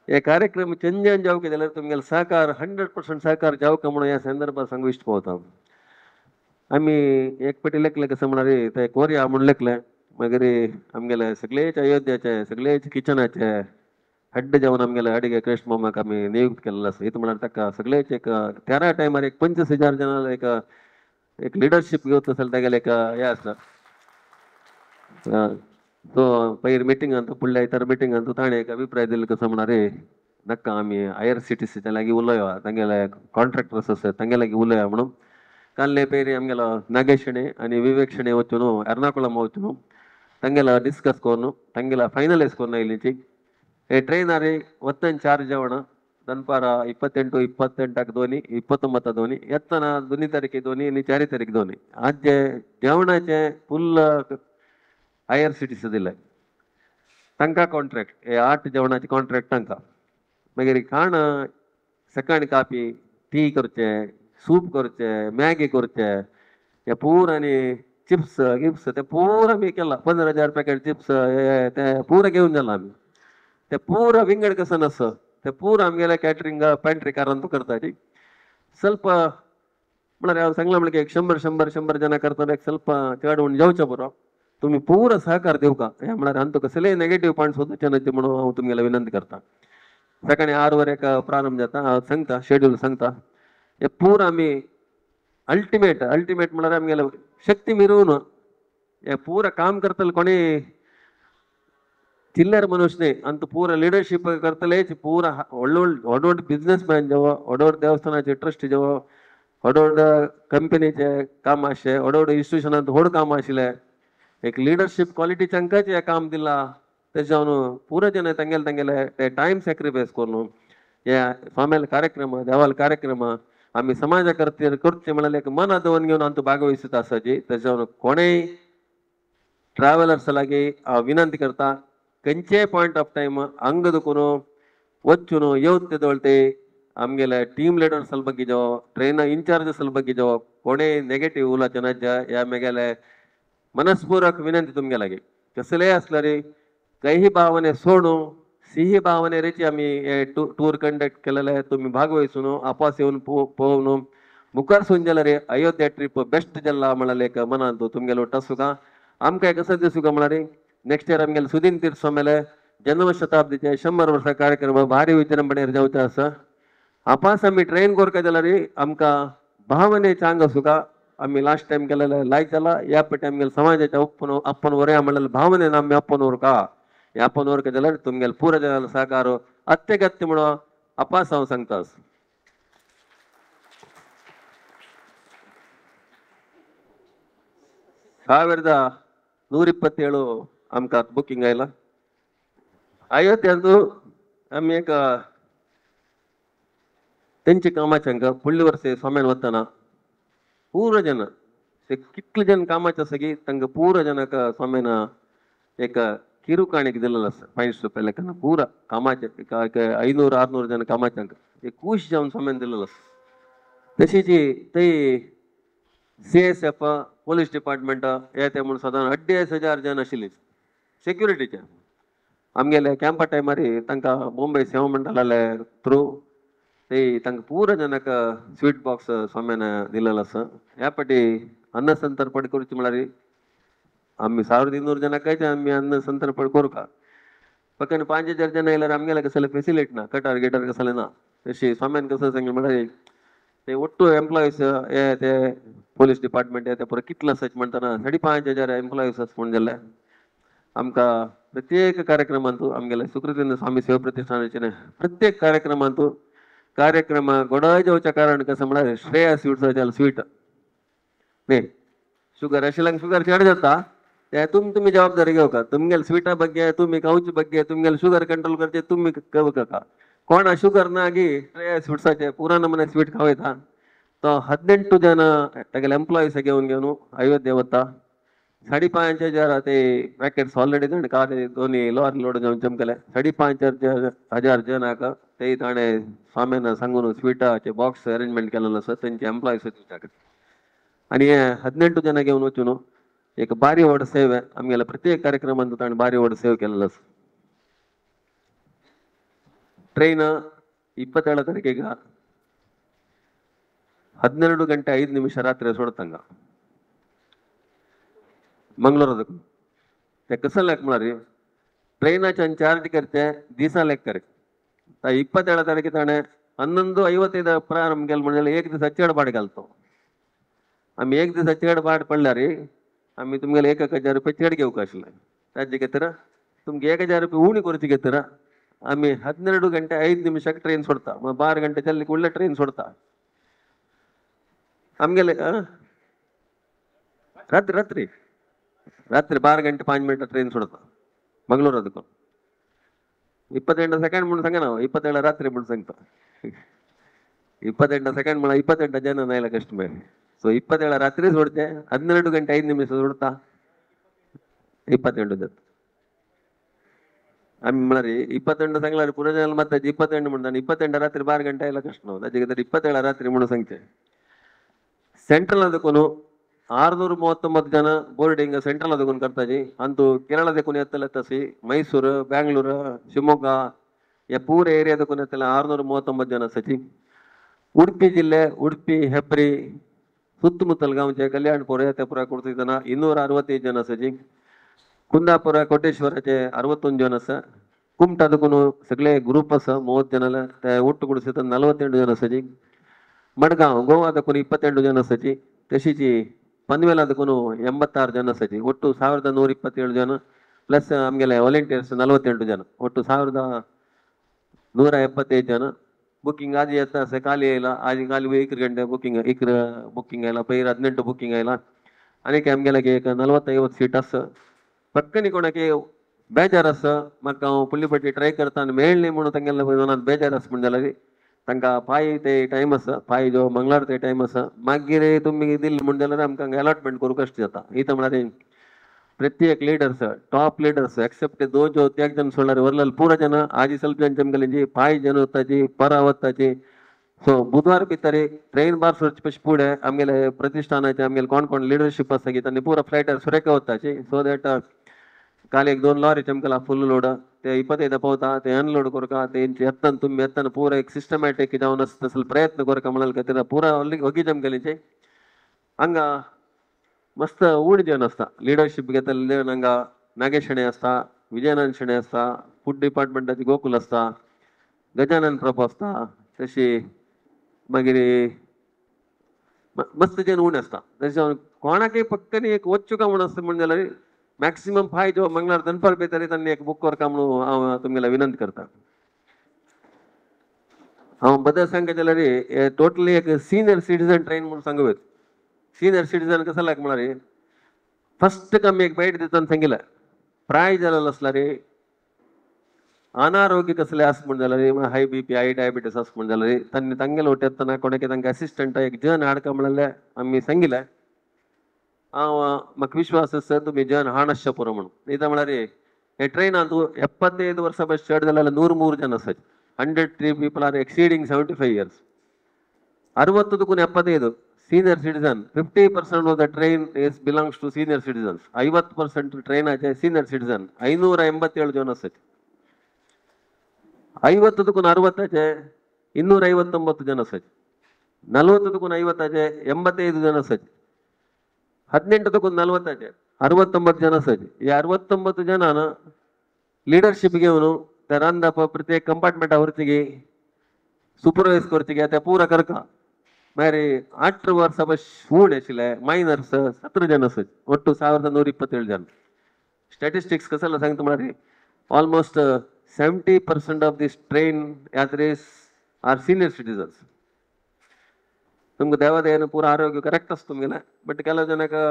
हे कार्यक्रम चंजन जावं जाल्यार तुमगेलो सहकार 100% सहकार जावं का म्हणून ह्या संदर्भात सांगू इश्ट पावता आमी एक पेटी लेखले कसं म्हणारे ते कोरया म्हणून लेखले मागीर आमगेले सगळेच अयोध्याचे सगळेच किचनाचे हड्ड जावन आमगेले अडिगे कृष्ण मामाक आमी नियुक्त केल्लो आसा इतू म्हळ्यार ताका सगळेच एक त्या टायमार एक 25,000 जणांना एक लिडरशीप घेवत असेल तेगेले एक हे आसता तो पयर मिटिंगान फुडल्या इतर मिटिंगान ताणें एक अभिप्राय दिलो कसो म्हणारे नक्का आमी IRCTCच्या लागीं उलया तांगेले कॉन्ट्रॅक्टर्स आसात तांगे लागीं उलया म्हणून काल्ले पयरी आमगेलो नागेश शेणे आनी विवेक शेणे वचून एर्नाकुलम वचून तांगेला डिस्कस करून तांगेला फायनलೈಸ್ करून आयलीची हे ट्रेनार वतन 4 जेवण दनपार 28 दोनी 29 दोनी येतना 2 तारीख दोनी आनी 4 तारीख दोनी आज जे जेवणाचे फुल IRCTC दिले तांकां कॉन्ट्रॅक्ट हे 8 जेवणाचे कॉन्ट्रॅक्ट तांकां मागीर खाण सकाळी कापी टी करचे सूप करचे मॅगी करचे हे पूर आनी चिप्स गिप्स ते पूर आमी केला 15,000 पॅकेट चिप्स ते पूर घेवन जाला आमी ते पूर विंगड कसं नस ते पूर आमगेल्या कॅटरिंग पॅन्ट्री कारान करताची ಸ್ವಲ್ಪ म्हळ्यार हांव सांगलां म्हणल्यार एक 100 जणां करतना एक ಸ್ವಲ್ಪ चड होऊन जेवचें बरो तुम्ही पूर सहकार देऊ का हे म्हळ्यार आमचो कसलेय नेगेटिव्ह पॉयंट सोदचे न्हय म्हणून हांव तुमगेला विनंती करता सकाळी 6 वरेक प्रारंभ जाता हांव सांगता शेड्यूल सांगता हे पूर आमी अल्टिमेट म्हळ्यार आमगेलो शक्ती मिरवून या पूरा काम करतले कोणी चिल्लर मनुष्य नाही अंत पूरा लीडरशिप करतले पूरा ओडोड बिझनेसमॅन जेव्हा ओडोड देवस्थानाचे ट्रस्ट जेव्हा ओडोड कंपनीचे काम आशे ओडोड इन्स्टिट्यूशनात व्हड काम आशिल्ले एक लीडरशिप क्वालिटी चंकाच हे काम दिला त्याच्यावर पूरा जन तेंगेले ते टाइम सॅक्रिफायस करून या स्वाम्याला कार्यक्रम देवाला कार्यक्रम आम्ही समाजा करते म्हणाले एक मन दवन घेऊन अंतू भागवहिसत असायची त्याच्यावर कोणेही ट्रॅव्हलर्स लागी विनंती करता खंयचे पॉइंट ऑफ टाइम अंग दुखून वचून येवते दोळते आमगेले टीम लिडर्स ಬಗ್ಗೆ जो ट्रेन इन्चार्जेस ಬಗ್ಗೆ जो कोणे नेगेटिव्ह उलोचनाच्या या मेगेले मनस्पूर्वक विनंती तुमगे लागी कसले असल्यारी काही भावने सोडून सिही भावने रेची आम्ही टूर कंडक्ट केलेले तुम्ही भागवहिसून आपास येऊन पोवून मुखार सुन जाल्यार अयोध्या ट्रिप बेस्ट जल्ला म्हणाले एक मनांतू तुमगेलो टसुका आमकां कसं दिसुका म्हणारी नेक्स्ट इयर आमगेले सुदीन तीर्थ स्वामीले जन्मशताब्दीचे 100 वर्सां कार्यक्रम भारी विजृंभणेर जावचे आसा आपास आम्ही ट्रेन कोरका जाल्यार आमकां भावने चांग सुका आम्ही लास्ट टाइम केलेले लायक जाला या टाइम गेले समाजाच्या अप्पन वरया म्हणलेले भावनेन आम्ही अप्पन उरका या अप्पन उरका जाल्यार तुमगेले पुरा जनाला सहकार अत्यगत्य म्हणून आपास हांव सांगता ಸಾವಿರದ 127 आमकां बुकिंग आयला अयोध्येंतू आमी एक तेंचे कामाचे हांगा फुडले वर्से स्वाम्यान वतना पूरा जन ते कितले जन कामाचे आसा की तांकां पूरा जनाक स्वाम्यान एक किरुकाणीक दिलेलो आसा 500 रुपया लेखान पूरा कामाचे 500-600 जन कामाचे एक खूश जावन स्वाम्यान दिलेलो आसा तशीच ते CSF पोलीस डिपार्टमेंट येते म्हणून साधारण 48,000 जन आशिल्ली सेक्युरिटीचे आमगेले कॅम्पा टायमार तांकां मुंबय सेवा मंडळाले थ्रू ते तांकां पुरा जनाक स्वीट बॉक्स स्वाम्यान दिलेलो आसा ह्या फाटी अन्न संतर्पण करचे म्हळ्यार आमी 1200 जनांक आमी अन्न संतर्पण करूं फकत 5,000 जन आयल्यार आमगेले कसले फेसिलिटी ना कटर गिटर कसले ना तशी स्वाम्यान कसं सांगलें म्हळ्यार ते ಒಟ್ಟು ಎಂಪ್ಲಾಯೀಸ್ ते पोलीस डिपार्टमेंट ते पुरो कितले आसात म्हणटना 5,500 एम्प्लॉईज आसा म्हण जाल्यार आमकां प्रत्येक कार्यक्रमांतू आमगेले सुकृतीनंद स्वामी सेवा प्रतिष्ठानाचे प्रत्येक कार्यक्रमांतू कार्यक्रम गोडाय जेवच्या कारण कसं म्हळ्यार श्रेया स्वीट्साचे स्वीट न्ही शुगर आशिल्ल्यांक शुगर चड जाता ते तुमी जबाबदारी घेवका तुमगेले स्वीटा ಬಗ್ಗೆ तुमी खावचे ಬಗ್ಗೆ तुमगेले शुगर कंट्रोल करचे तुमी घेवका कोण शुगर ना गी श्रेया स्वीट्साचे पुरा नमूने स्वीट खावयता तो 18 जन तेगेले एम्प्लॉईस घेवन अयोध्ये वता 5,500 ते पॅकेट्स ऑलरेडी ताणें काडले दोन्ही लॉरी लोड घेवन चमकले 5,500 जनाक ते ताणें स्वाम्यान सांगून स्वीटाचे बॉक्स अरेंजमेंट केलेलो आसा तेंचे एम्प्लॉईस आनी हे 18 जन घेवन वचून एक बारी व्हड सेव आमगेल्या प्रत्येक कार्यक्रमांत ताणें बारी व्हड सेव केलेलो आसा ट्रैन 27 तारीखिग 12 ಗಂಟೆ 5 ನಿಮಿಷ ರಾತ್ರಿ सोडतंगा मंगळूर ते कसं लेख म्हळ्यार ट्रेनाच्या 4 टिकेटचे दिसा लेख करे 27 तारीख ताणें 11:55 प्रारंभ केलो म्हणजे एक दिसा चड भाडे घालतो आमी एक दिसा चड भाड पडल्यार आमी तुमगेले 1,000 रुपया चड घेवंक आशिल्ले ताजे खातीर तुमगे 1,000 रुपया उणी करची खातीर आम्ही 12 ಗಂಟೆ 5 ನಿಮಿಷಕ್ಕೆ ट्रेन सोडता 12 ಗಂಟೆ चलली कुडले ट्रेन सोडता आमगेले रात्री 12 ಗಂಟೆ 5 मिनिट ट्रेन सोडता मंगळूर ಅದಕ್ಕೆ 28 ಸೆಕೆಂಡ್ म्हणून सांगा ना 27 रात्री म्हणून सांगता 28 ಸೆಕೆಂಡ್ म्हणा 28 जन नायला कस्टमर सो 27 रात्री सोडते 12 ಗಂಟೆ 5 ನಿಮಿಷ सोडता 28 जाता आम्ही म्हळ्यार 28 सांगल्यार पुरो जनाला मात 28 म्हणटा 28 रात्री 12 ಗಂಟೆ आयला कष्ट न्हू ताजे खातीर 27 रात्री म्हणून सांगचे सेंट्रल देखून 639 जन बोर्डिंग सेंट्रल देखून करताची अंतू केरळ देखून येतले तशी मैसूर बेंगळूर शिवमोग्गा या पूरा एरिया देखून येतले 639 जन आसाची उडपी जिल्हे उडपी हेब्री ಸುತ್ತಮುತ್ತಲ गांवचे कल्याणपुर येतेपुर ಕೊಡ್ತಿದ್ದ जन 265 जन आसाची कुंदापुर कोटेश्वराचे 61 जन आसा कुमटा देखून सगळे ग्रुप आसा 30 जनाले ते ಒಟ್ಟು ಕೂಡಿಸಿದ 48 जन आसाची मडगांव गोवा देखून 22 जन आसाची तशीच ಪನ್ವೇಲ್ ಅದಕ್ಕೂ 86 ಜನ ಸಜಿ, ಒಟ್ಟು 1127 ಜನ ಪ್ಲಸ್ ಆಮೇಲೆ ವಾಲಂಟಿಯರ್ಸ್ 48 ಜನ, ಒಟ್ಟು 1175 ಜನ. ಬುಕ್ಕಿಂಗ್ ಆದಿ ಎತ್ತ ಖಾಲಿ ಇಲ್ಲ, ಆದಿ ಖಾಲಿ 1 ಗಂಟೆ ಬುಕ್ಕಿಂಗ್ ಇಲ್ಲ, ಪೈರ್ 18 ಬುಕ್ಕಿಂಗ್ ಇಲ್ಲ. ಅನೇಕ ಆಮ್ಗೆಲಗೆ 40-50 सीट अस पक्कनी कोणाके बेजार अस मग पुल्लीपट्टी ट्राय करताना मेळणी म्हणून तांगेला दोनात बेजार अस म्हणजे जाल्यार तांकां पाय ते टायम आसा, पाय जो मंगळार ते टायम आसा, मागीर तुमी दिल्ली म्हणजे जाल्यार आमकां अलॉटमेंट करूंक कश्ट जाता. इथं म्हळ्यार प्रत्येक लीडर्स टॉप लीडर्स एक्सेप्ट दो जो त्याग जन सोडल्यार वरलेले पूरा जन आजी ಸ್ವಲ್ಪ ಜನ ಜಮಗಲಿಂಜಿ पाय जन वताची परा वताची. सो बुधवार भितर ट्रेन बार सरचे पुढे आमगेले प्रतिष्ठानाचे आमगेले कोण कोण लिडरशिप आसा की त्यांनी पुरा फ्लायटार सुरेखा वताची. सो दॅट काल 1-2 लॉरी चमकला फुल लोड ते 25 पावता ते अनलोड करका तेंची एत्तन तुम्ही एत्तन पूरा एक सिस्टमॅटिक जावन तसल प्रयत्न करका म्हणाल का तेरा पूरा होगी जमगलीचे हंग मस्त ऊड जन असता. लिडरशिप घेतले हंगा नागेश शेणे असता, विजयानंद शेणे असता, फूड डिपार्टमेंटाची गोकुल असता, गजानन प्रभ असता, तशी मागीर मस्त जन ऊण असता. तशें कोणाकय पक्कनी एक वच्चुका म्हणून आसता म्हणजे जाल्यार मॅक्सिमम 5 जो मंगळार दनपार भितर त्यांनी एक बुक करका म्हणून हांव तुमगेला विनंती करता. हांव बदल सांगता जाल्यार टोटली एक सिनियर सिटीजन ट्रेन म्हणून सांगूत. सीनियर सिटीजन कसं लाग म्हळ्यार फस्ट कमी एक बैठ दिताना सांगितलं प्राय जालेलो आसला रे अनारोग्य कसले आस म्हण जाल्यार हाय BP हाय डायबिटीस आस म्हण जाल्यार तांणी तांगेले वटे येतना कोणाके तांकां असिस्टंट एक जन हाडका म्हणले आमी सांगिल्लें. हांव म्हाका विश्वास आसा तुमी जन हाडश्य पुरो म्हणून. इता म्हळ्यार हे ट्रेनांत 75 वर्सां बस चड जाल्यार 103 जन आसात. 103 people R एक्सिडींग 75 years. 60-75 senior citizen, 50% of the train is belongs to senior citizens. 50% ಟ್ರೈನಾಚೆ senior citizen 587 ಜನ ಆಸತಿ. 50-60 259 ಜನ ಆಸತಿ. 40-50 85 ಜನ ಆಸತಿ. 18-40 69 ಜನ ಆಸತಿ. ಈ 69 ಜನನ ಲೀಡರ್ಶಿಪ್ घेवन त्यारांदा प्रत्येक कंपार्टमेंट आवरची सुपरवाइज करची त्या पूरा करका मारी 8 वर्सां बस शूड आशिल्ले मायनर्स 17 जन आसत. ಒಟ್ಟು 1127 जन. स्टॅटिस्टिक्स कसं सांगता म्हळ्यार ऑलमोस्ट 70% ऑफ दिस ट्रेन यात्रेस आर सिनियर सिटीजन्स. तुमकां देवा दयेन पुरो आरोग्य करेक्ट आसता तुमगेलें. बट ಕೆಲವು ಜನಕ್ಕೆ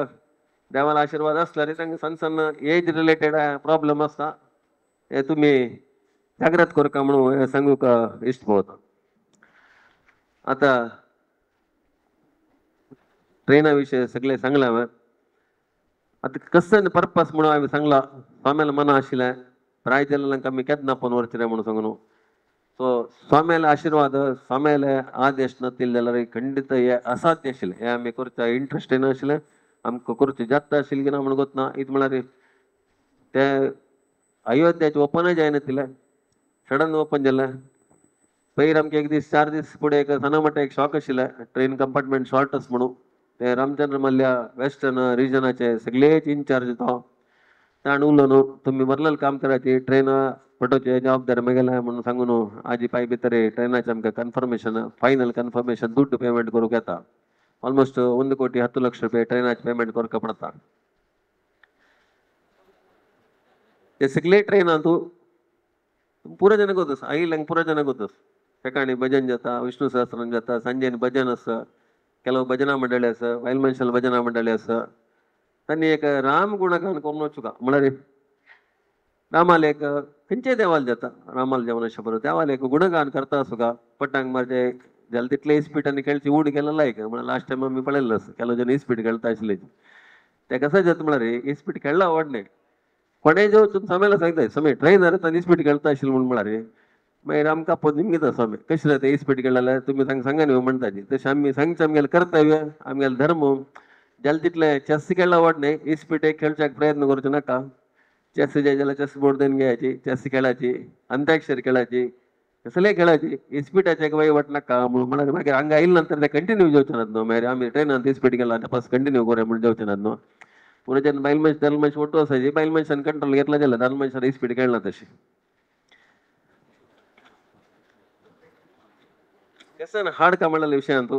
देवाला आशीर्वाद आसला रे तांकां सಣ್ಣ सಣ್ಣ एज रिलेटेड प्रॉब्लम आसता. हे तुमी जागृत करका म्हणून सांगूक इश्ट पळता. आता ट्रेना विषय सगळे सांगले हांवें. आता कसं पर्पस म्हणून हांवें सांगला स्वाम्याला मना आशिल्लें प्राय जाल्ल्यांक आमी केन्ना फोन वरचें म्हणून सांगून. सो स्वाम्याले आशीर्वाद स्वाम्याले आदेश नासतील जाल्यार खंडीत हे असाध्य आशिल्लें. हे आमी करचे इंट्रस्ट नाशिल्लें, आमकां करचें जाता आशिल्लें की ना म्हणून गोतना. इतलें म्हळ्यार ते अयोध्याचें ओपनूय जायनाशिल्लें, सडन ओपन जालें. पयर आमकां एक दीस 4 दीस फुडें एक सनामटा एक शॉक आशिल्लें ट्रेन कंपार्टमेंट शॉर्ट आसा म्हणून. ते रामचंद्र मल्ल्या वेस्टर्न रिजनाचे सगळेच इन्चार्ज तो ताण उरलो न्हू तुमी बरलें काम कराची ट्रेन पटोवचे जबाबदारी मेगेलें म्हणून सांगून आजी पाय भितर ट्रेनाचें आमकां कन्फर्मेशन फायनल कन्फर्मेशन दुड्ड पेमेंट करूंक येता. ऑलमोस्ट 1,10,00,000 रुपया ट्रेनाचें पेमेंट करचें पडटा. ते सगळे ट्रेनांत पुरो जन गोतस आयिल्ल्यांक पुरो जन गोतस. सकाळी भजन जाता, विष्णू सहस्त्रनाम जाता, सांजेन भजन आसा, ಕೆಲವು ಭಜನಾ ಮಂಡಳಿ ಆಸ, ವೈಲ್ ಮನುಷ್ಯಲ ಭಜನಾ ಮಂಡಳಿ ಆಸ. त्यांनी एक राम गुणगान करून वचुका म्हळ्यार रामाले एक खंयचेय देवाल जाता रामाल जेवण अशें बरोबर देवाले एक गुणगान करता सुका पट्टांक मारचे जाल्यार तितले इस्पिटांनी खेळची उड केला लायक म्हळ्यार लास्ट टायम आमी पळयल्लो आसा केलो जण इस्पीट खेळता आशिल्ले. ते कसं जाता म्हळ्यार इस्पीट खेळ्ळा आवडणे कोणेय जो समेला सांगता समे ट्रेनर आनी इस्पीट खेळता आशिल्लो म्हणून म्हळ्यार मागीर आमकां पद निमगीत स्वामी कशें जाता इस्पीट खेळ्ळा तुमी तांकां सांगा न्ही म्हणटाची तशें आमी सांगचें आमगेलें कर्तव्य आमगेलो धर्म. जाल्यार तितले चेस खेळ्ळा आवडणे इस्पीट एक खेळच्याक प्रयत्न करचे नाका. चेस जाय जाल्यार चेस बोर्ड देवन घेवची, चेस खेळाची, अंत्याक्षरी खेळाची, कसलेय खेळाची, इस्पिटाचे एक वयवट नाका म्हणून म्हळ्यार मागीर हांगा आयिल्ले नंतर ते कंटिन्यू जेवचे नात न्हू. मागीर आमी ट्रेनांत इस्पीट गेला पास कंटिन्यू करूया म्हणून जेवचे नात न्हू. पुरो जेन्ना बायल मनीस दादलो मनीस ओटू आसाची बायल मनशान कंट्रोल घेतला जाल्यार दादलो मनशान इस्पीट खेळना तशी. केसन हाड कामाळ्या विशयांत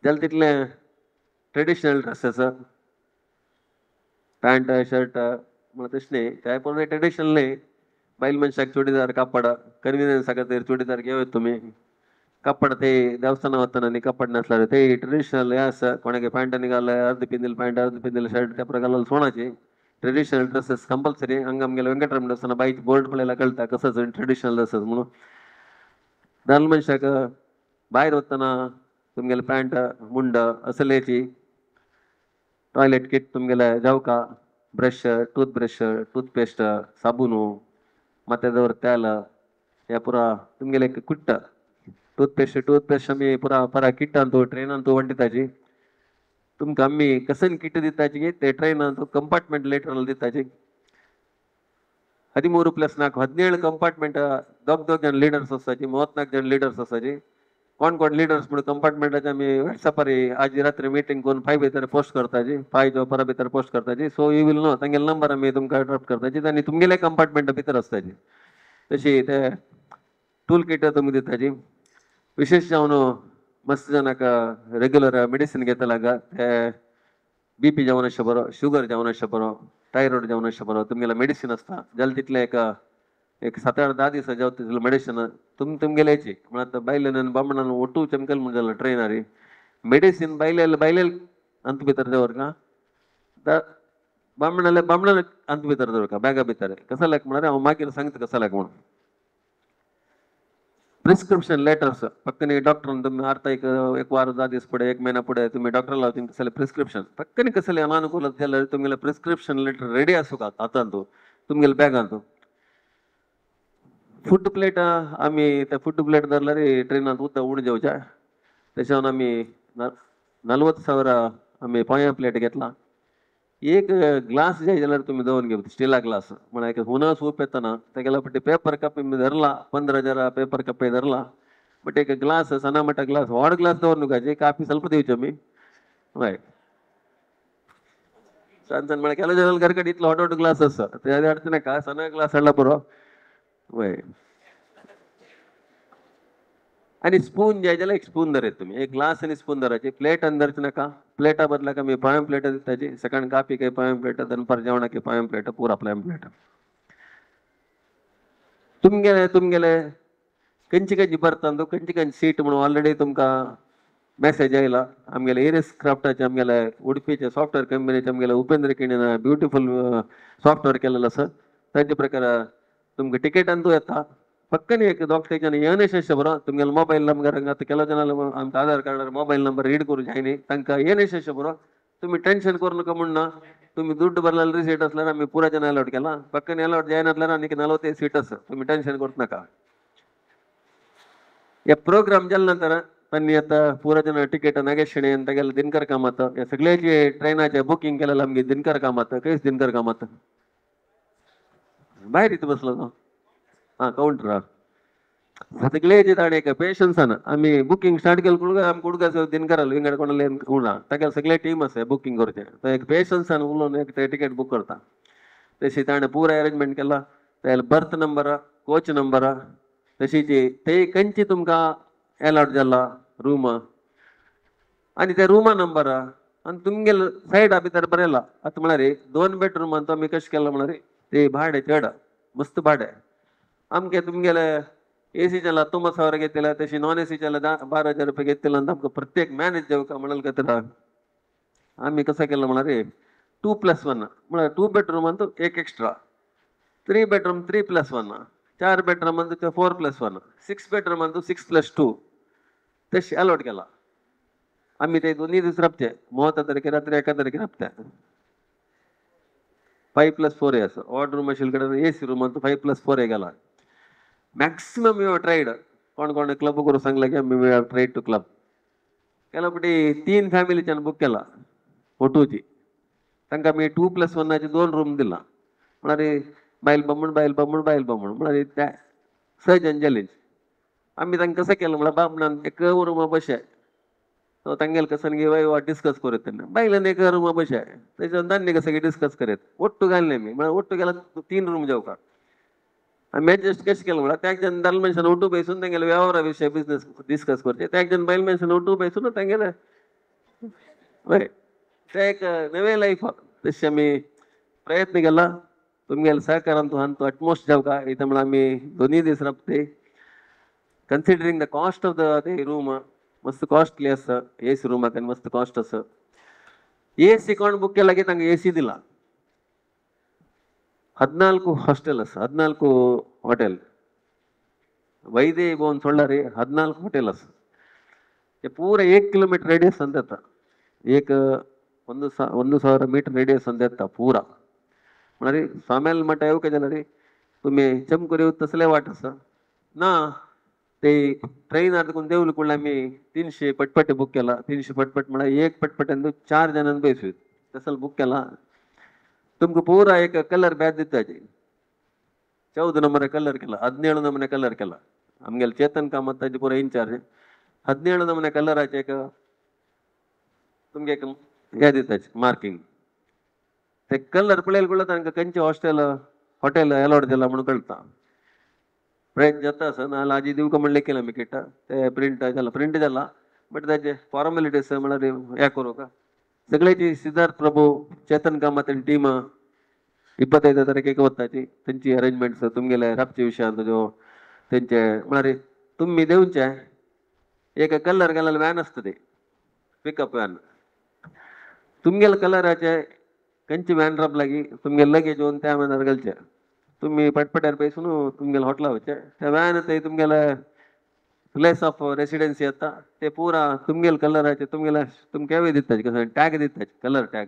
जाल्यार तितलें ट्रेडिशनल ड्रेसेस पॅन्ट शर्ट मला तशी नाही काय पूर्ण ट्रेडिशनल नाही बाईल मनशाक चुडीदार कापड कन्विनियन्स खातीर चुडीदार घेवत तुम्ही कापड ते देवस्थाना वतना न्ही कापड नासल्यार ते ट्रेडिशनल हें आसा कोणागे पॅन्ट घालय अर्द पिंदील पॅन्ट अर्द पिंदील शर्ट त्या प्रकार घालून सोणाची ट्रेडिशनल ड्रेसेस कंपल्सरी हंगा आमगेले वेंकटराम देवस्थाना बाईच बोर्ड पळयला कळटा कसोच ट्रेडिशनल ड्रेसेस म्हणून दाल मनशाक भायर वतना तुमगेले पॅन्ट मुंड असलेची टॉयलेट किट तुमगेले जावका ब्रश टूथपेस्ट साबुनु ಮತ್ತೆ तेल हे पुरा तुमगेले कुट्ट टूथपेस्ट आमी पुरा परा किट अंतू ट्रेन अंतू वंटिताची तुमकां आमी कसन किट दिताची ते train Antu compartment lateral दिताची 13+4 compartment दोग जन ಲೀಡರ್ಸ್ वचपाची 34 जन ಲೀಡರ್ಸ್ वचपाची कोण ಲೀಡರ್ಸ್ म्हणून कंपार्टमेंटाचे आमी व्हॉट्सअपार आज रात्री मीटिंग करून 5 भितर पोस्ट करताची 5 जो परा भितर पोस्ट करताची सो यू विल नो तांगेले नंबर आमी तुमकां ड्रॉप करताची आनी तुमगेले कंपार्टमेंटा भितर आसताची तशी ते टूल किट तुमकां दिताची विशेष जावन मस्त जनाक रेग्युलर मेडिसिन घेतला ते BP जावन अशें बरो शुगर जावन अशें बरो थायरॉयड जावन अशें बरो तुमगेले मेडिसिन आसता जाल्यार तितले एक 7-8-10 दीस जावं तितले मेडिसिन तुमगेलेची म्हळ्यार बायलेन बामणान ओटू चमकल म्हणून जाल्यार ट्रेनरी मेडिसिन बायलेल अंत भितर दवरका बामणान अंत भितर दवरका बॅगा भितर कसा लायक म्हळ्यार हांव मागीर सांगता कसा लायक म्हणून प्रिस्क्रिप्शन लेटर्स पक्कनी डॉक्टरान तुम्ही अर्थ एक वार 10 दीस पुढे 1 महिना पुढे तुम्ही डॉक्टरला वचून कसले प्रिस्क्रिप्शन पक्कनी कसले अनानुकूल जाल्यार तुमगेले प्रिस्क्रिप्शन लेटर रेडी आसूं का आतां तुमगेले बॅगांत फूड प्लेट आमी ते फूड प्लेट धरल्यार ट्रेनांत उदक उण जेवच्या तेच्यावन आमी 40,000 आमी पोया प्लेट घेतला एक ग्लास जाय जाल्यार तुम्ही दवरून घेवं स्टिला ग्लास म्हळ्यार एक हुना सूप येतना तेगेला पट्टी पेपर कप धरला 15,000 पेपर कप धरला बट एक ग्लास सनामटा ग्लास व्हड ग्लास दवरनुकाचे काफी ಸ್ವಲ್ಪ दिवचे आमी हय सांजन म्हळ्यार केलो जाल्यार घरकडी इतलो व्हड ग्लास आसा ते अडचण नाका सना ग्लास हाडला पुरो हय आणि स्पून जाय जाल्यार एक स्पून धरत तुम्ही एक ग्लास आणि स्पून धरायचे प्लेट धरचे नाका प्लेटा बदलाक आमी पांय प्लेट दिताची सकाळ काफी काही पांय प्लेट दनपार जेवणाक पांय प्लेट पुरा पांय प्लेट तुमगेले खंयची बर्तान खंयची सीट म्हणून ऑलरेडी तुमकां मेसेज आयला आमगेले एरियस क्राफ्टाचे आमगेले उडपीचे सॉफ्टवेअर कंपनीचे आमगेले उपेंद्र किणीन ब्युटिफूल सॉफ्टवेअर केलेलो आसा ताचे प्रकार तुमकां टिकेटांतू येता पक्कनी एक दोग स्टेशन येवनशें अशें बरो तुमगेलो मोबायल नंबर आतां केलो जाल्यार आमच्या आधार कार्डार मोबायल नंबर रीड करूं जाय न्ही तांकां येवनशें अशें बरो तुमी टेन्शन करूं नका म्हण ना तुमी दुड्ड भरलेलो रिसीट आसल्यार आमी पुरा जन अलॉट केला पक्कनी अलॉट जायनासल्यार आनीक 40 सीट आसा तुमी टेन्शन करूं नाका हे प्रोग्राम जाले नंतर तांणी आतां पुरा जन टिकेट नागेशणेन तेगेले दिनकर कामत हे सगळ्याचे ट्रेनाचे बुकींग केलेलें आमगे दिनकर कामत खंयच दिनकर कामत भायर इथं बसलो तो काउंटर सगळेचे ताणे एक पेशन्सान आमी बुकींग स्टार्ट केलें कुडगा आमी कुडगास दिनकर विंगड कोणाले उणा ताका सगळे टीम आसा बुकींग करचे तो एक पेशन्सान उलोवन एक ते टिकेट बूक करता तशी ताणें पुरो अरेंजमेंट केला ते बर्थ नंबर कोच नंबर तशीच ते खंयची तुमकां अलॉट जाला रूम आनी ते रुमा नंबर आनी तुमगेले सायडा भितर बरयला आतां म्हळ्यार 2 बेडरूमान तो आमी कशें केला म्हळ्यार ते भाडे चड मस्त भाडे आमगे तुमगेले AC चला 9,000 घेतले तशी नॉन AC चला 12,000 रुपये घेतले आनी आमकां प्रत्येक मॅनेज जेवका म्हणाल खातीर आमी कसं केलं म्हळ्यार 2+1 म्हळ्यार 2 बेडरूमान तो एक एक्स्ट्रा 3 बेडरूम 3+1 4 बेडरूमान तो 4+1 6 बेडरूमान तो 6+2 तशी अलॉट केला आमी ते दोन्ही दीस रपचे 30 तारखे रात्री 1 तारखे रपते 5+4 आसा ऑड रूम आशिल्ले कडेन AC रूमान तो 5+4 गेला मॅक्सिमम यू ट्रायड कोण क्लब करूं सांगला की आमी वी ट्रायड टू क्लब केला पटी 3 फॅमिलीच्यान बूक केला फोटोची तांकां आमी 2+1चे 2 रूम दिला म्हळ्यार बायल बामूण म्हळ्यार त्या सहज चॅलेंज आमी तांकां कसं केलं म्हळ्यार बामणान एक रूमा बशे तो तांगेल कसं घेवय डिस्कस करत तेन्ना बायलान एक रूमा बशे तेच्या तांणी कसं डिस्कस करत ओट्टू घालले मी म्हळ्यार ओट्टू गेला 3 रूम जेवका आमी एडजस्ट कशें केलें म्हळ्यार त्या जन दाल मनशान ओटू बसून तांगेले वेव्हारा विशय बिजनेस डिस्कस करचे त्या जन बायल मनशान ओटू बसून तांगेले हय ते एक नवे लाईफ तशी आम्ही प्रयत्न केला. तुमगेला सहकार अंतू अंतू अटमोस्ट जाऊ का इथं मला आम्ही दोन्ही दिवस राबते. Considering the cost of the ते रूम मस्त कॉस्टली असतं. ए सी रूम आणि मस्त कॉस्ट असं. ए सी अकाउंट बुक केला की ತಂಗೆ ಎ ಸಿ दिला. 14 ಹಾಸ್ಟೆಲ್ 14 ಹೋಟೆಲ್ ವೈದೇ ಬೋನ್ ಸೊಳ್ಳಾರಿ 14 ಹೋಟೆಲ್ ते पूरा 1 किलोमीटर रेडियस अंदेता. एक 1,000 मीटर रेडियस अंदेता पूरा. म्हणजे स्वाम्याला मठ येऊ का झालं रे तुम्ही चमकुरी तसले वाटस ना. ते ट्रेन आतकून देऊलकुळला मी 300 पटपटे बुक केला. 300 पटपट मला एक पटपट 4 जणांना बैसू तसल बुक केला. तुमको पूरा एक कलर बॅच दिताची 14 नंबर कलर केला. 17 नंबर कलर केला. आमगेला चेतन कामत ताजी पुरा इन्चार्ज 17 नंबर कलराचे एक तुमगे एक हे दिताची मार्किंग. ते कलर पळेल तांका कंचे हॉटेल अलाउड दिला म्हणून कळता. प्रयत्न जाता असं ना आजी देऊ का म्हणले केलं मी किटा ते प्रिंट झाला बट त्याचे फॉर्मॅलिटीज मला या करू का सगळ्याची सिद्धार्थ प्रभू चेतन कामत टीम 25 तारखेक वताची त्यांची अरेंजमेंट्स तुमगेले राबचे विषयांत जो त्यांचे म्हणारे तुम्ही देऊनचे एक कलर घालायला व्हॅन असतं ते पिकअप व्हॅन तुमगेला कलराचे कंची व्हॅन राब लागी तुमगे लगेज होऊन त्या मॅनर घालचे तुम्ही पटपट्यार पैसून तुमगेला हॉटला वचे त्या व्हॅन ते तुमगेला प्लेस ऑफ रेसिडेन्सी आता ते पूरा तुमगेल कलराचे तुमगेला तुमके यावे दिताचे कसं टॅग दिताचे कलर टॅग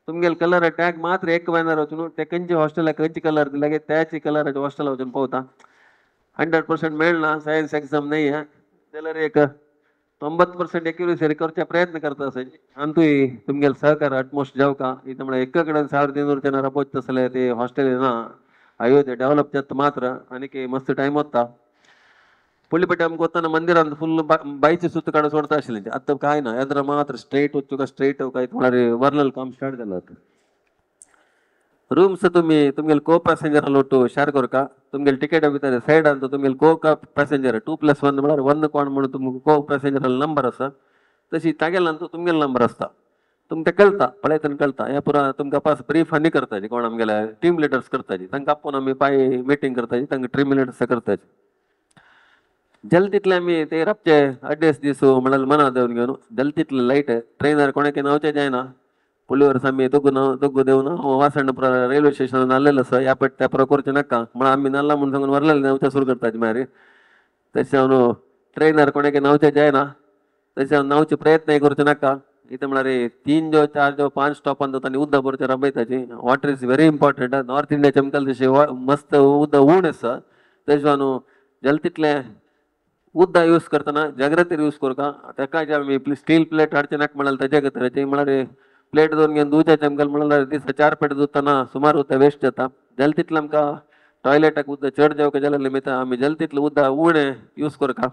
तुमगेल कलर टॅग मात्र एक व्हॅनर वचून ते कंची हॉस्टेलला कंची कलर दिला त्याची कलराचे हॉस्टेलला वचून पावता 100% मिळणार. सायन्स एक्झाम नाही आहे त्याला एक 90% एक्युरेसी रिकवरचा प्रयत्न करता असायचे आणि तुमगेला सहकार अटमोस्ट जाऊ का इथं मला एकाकडे 1300 जन पोचत असले ते हॉस्टेल ना अयोध्ये डेव्हलप जात मात्र आणि मस्त टाइम होता. पुलिपट्टी आमक होताना मंदिरात फुल बाईचे सुत्त काढ सोडता असेल आता काय ना याद्रा मात्र स्ट्रेट होतो का स्ट्रेट काय तुम्हाला वर्नल काम स्टार्ट झालं होतं. रूम्स तुम्ही को पैसेंजर लोटो शार कर का तुमगे टिकेट भितर सैड ಅಂತ तुम्ही को का पैसेंजर 2+1 म्हळ्यार 1 कोण म्हणून तुमको को पैसेंजर नंबर आसा तशी तागेला तुमगे नंबर असता तुमका कळता पळयतन कळता या पुरा तुमका पास ब्रीफ आनी करताची कोण आमगेला टीम लिडर्स करताची तांकां आपोवन आमी पाय मीटिंग करताची तांकां टीम लिडर्स करताची जल्द आम्ही ते राबचे अड्डेस दिसू म्हणाल मना देऊन घेऊन जल्द लाईट ट्रेनर कोणाके नावचे जायना पुलीवर आम्ही दोघू देऊन वासण रेल्वे स्टेशन नालेलं असं या पट त्या प्रकारचे नका म्हणून आम्ही नाला म्हणून सांगून वरलेले नावच्या सुरू करताची मारे त्याच्या ट्रेनर कोणाके नावचे जायना त्याच्या नावचे प्रयत्न करचे नका इथं म्हणारे 3 जो 4 जो 5 स्टॉप आणि उद्दा बरोबर रबयताची water is very important north India चमकल तसे मस्त उद्दा ऊन असं त्याच्या जलतीतले उद्दा यूज करताना जागृती यूज करू का त्या काय आम्ही स्टील प्लेट हाडचे नाक म्हणाल त्याच्या गतराचे म्हणारे प्लेट दोन घेऊन दुच्या चमकल म्हणाल दिसा 4 पेट धुताना सुमार उद्दा वेस्ट जाता जलतीतलं आमका टॉयलेटाक उद्दा चढ जाऊ का जाल्या निमित्त आम्ही जलतीतलं उद्दा उणे यूज करू का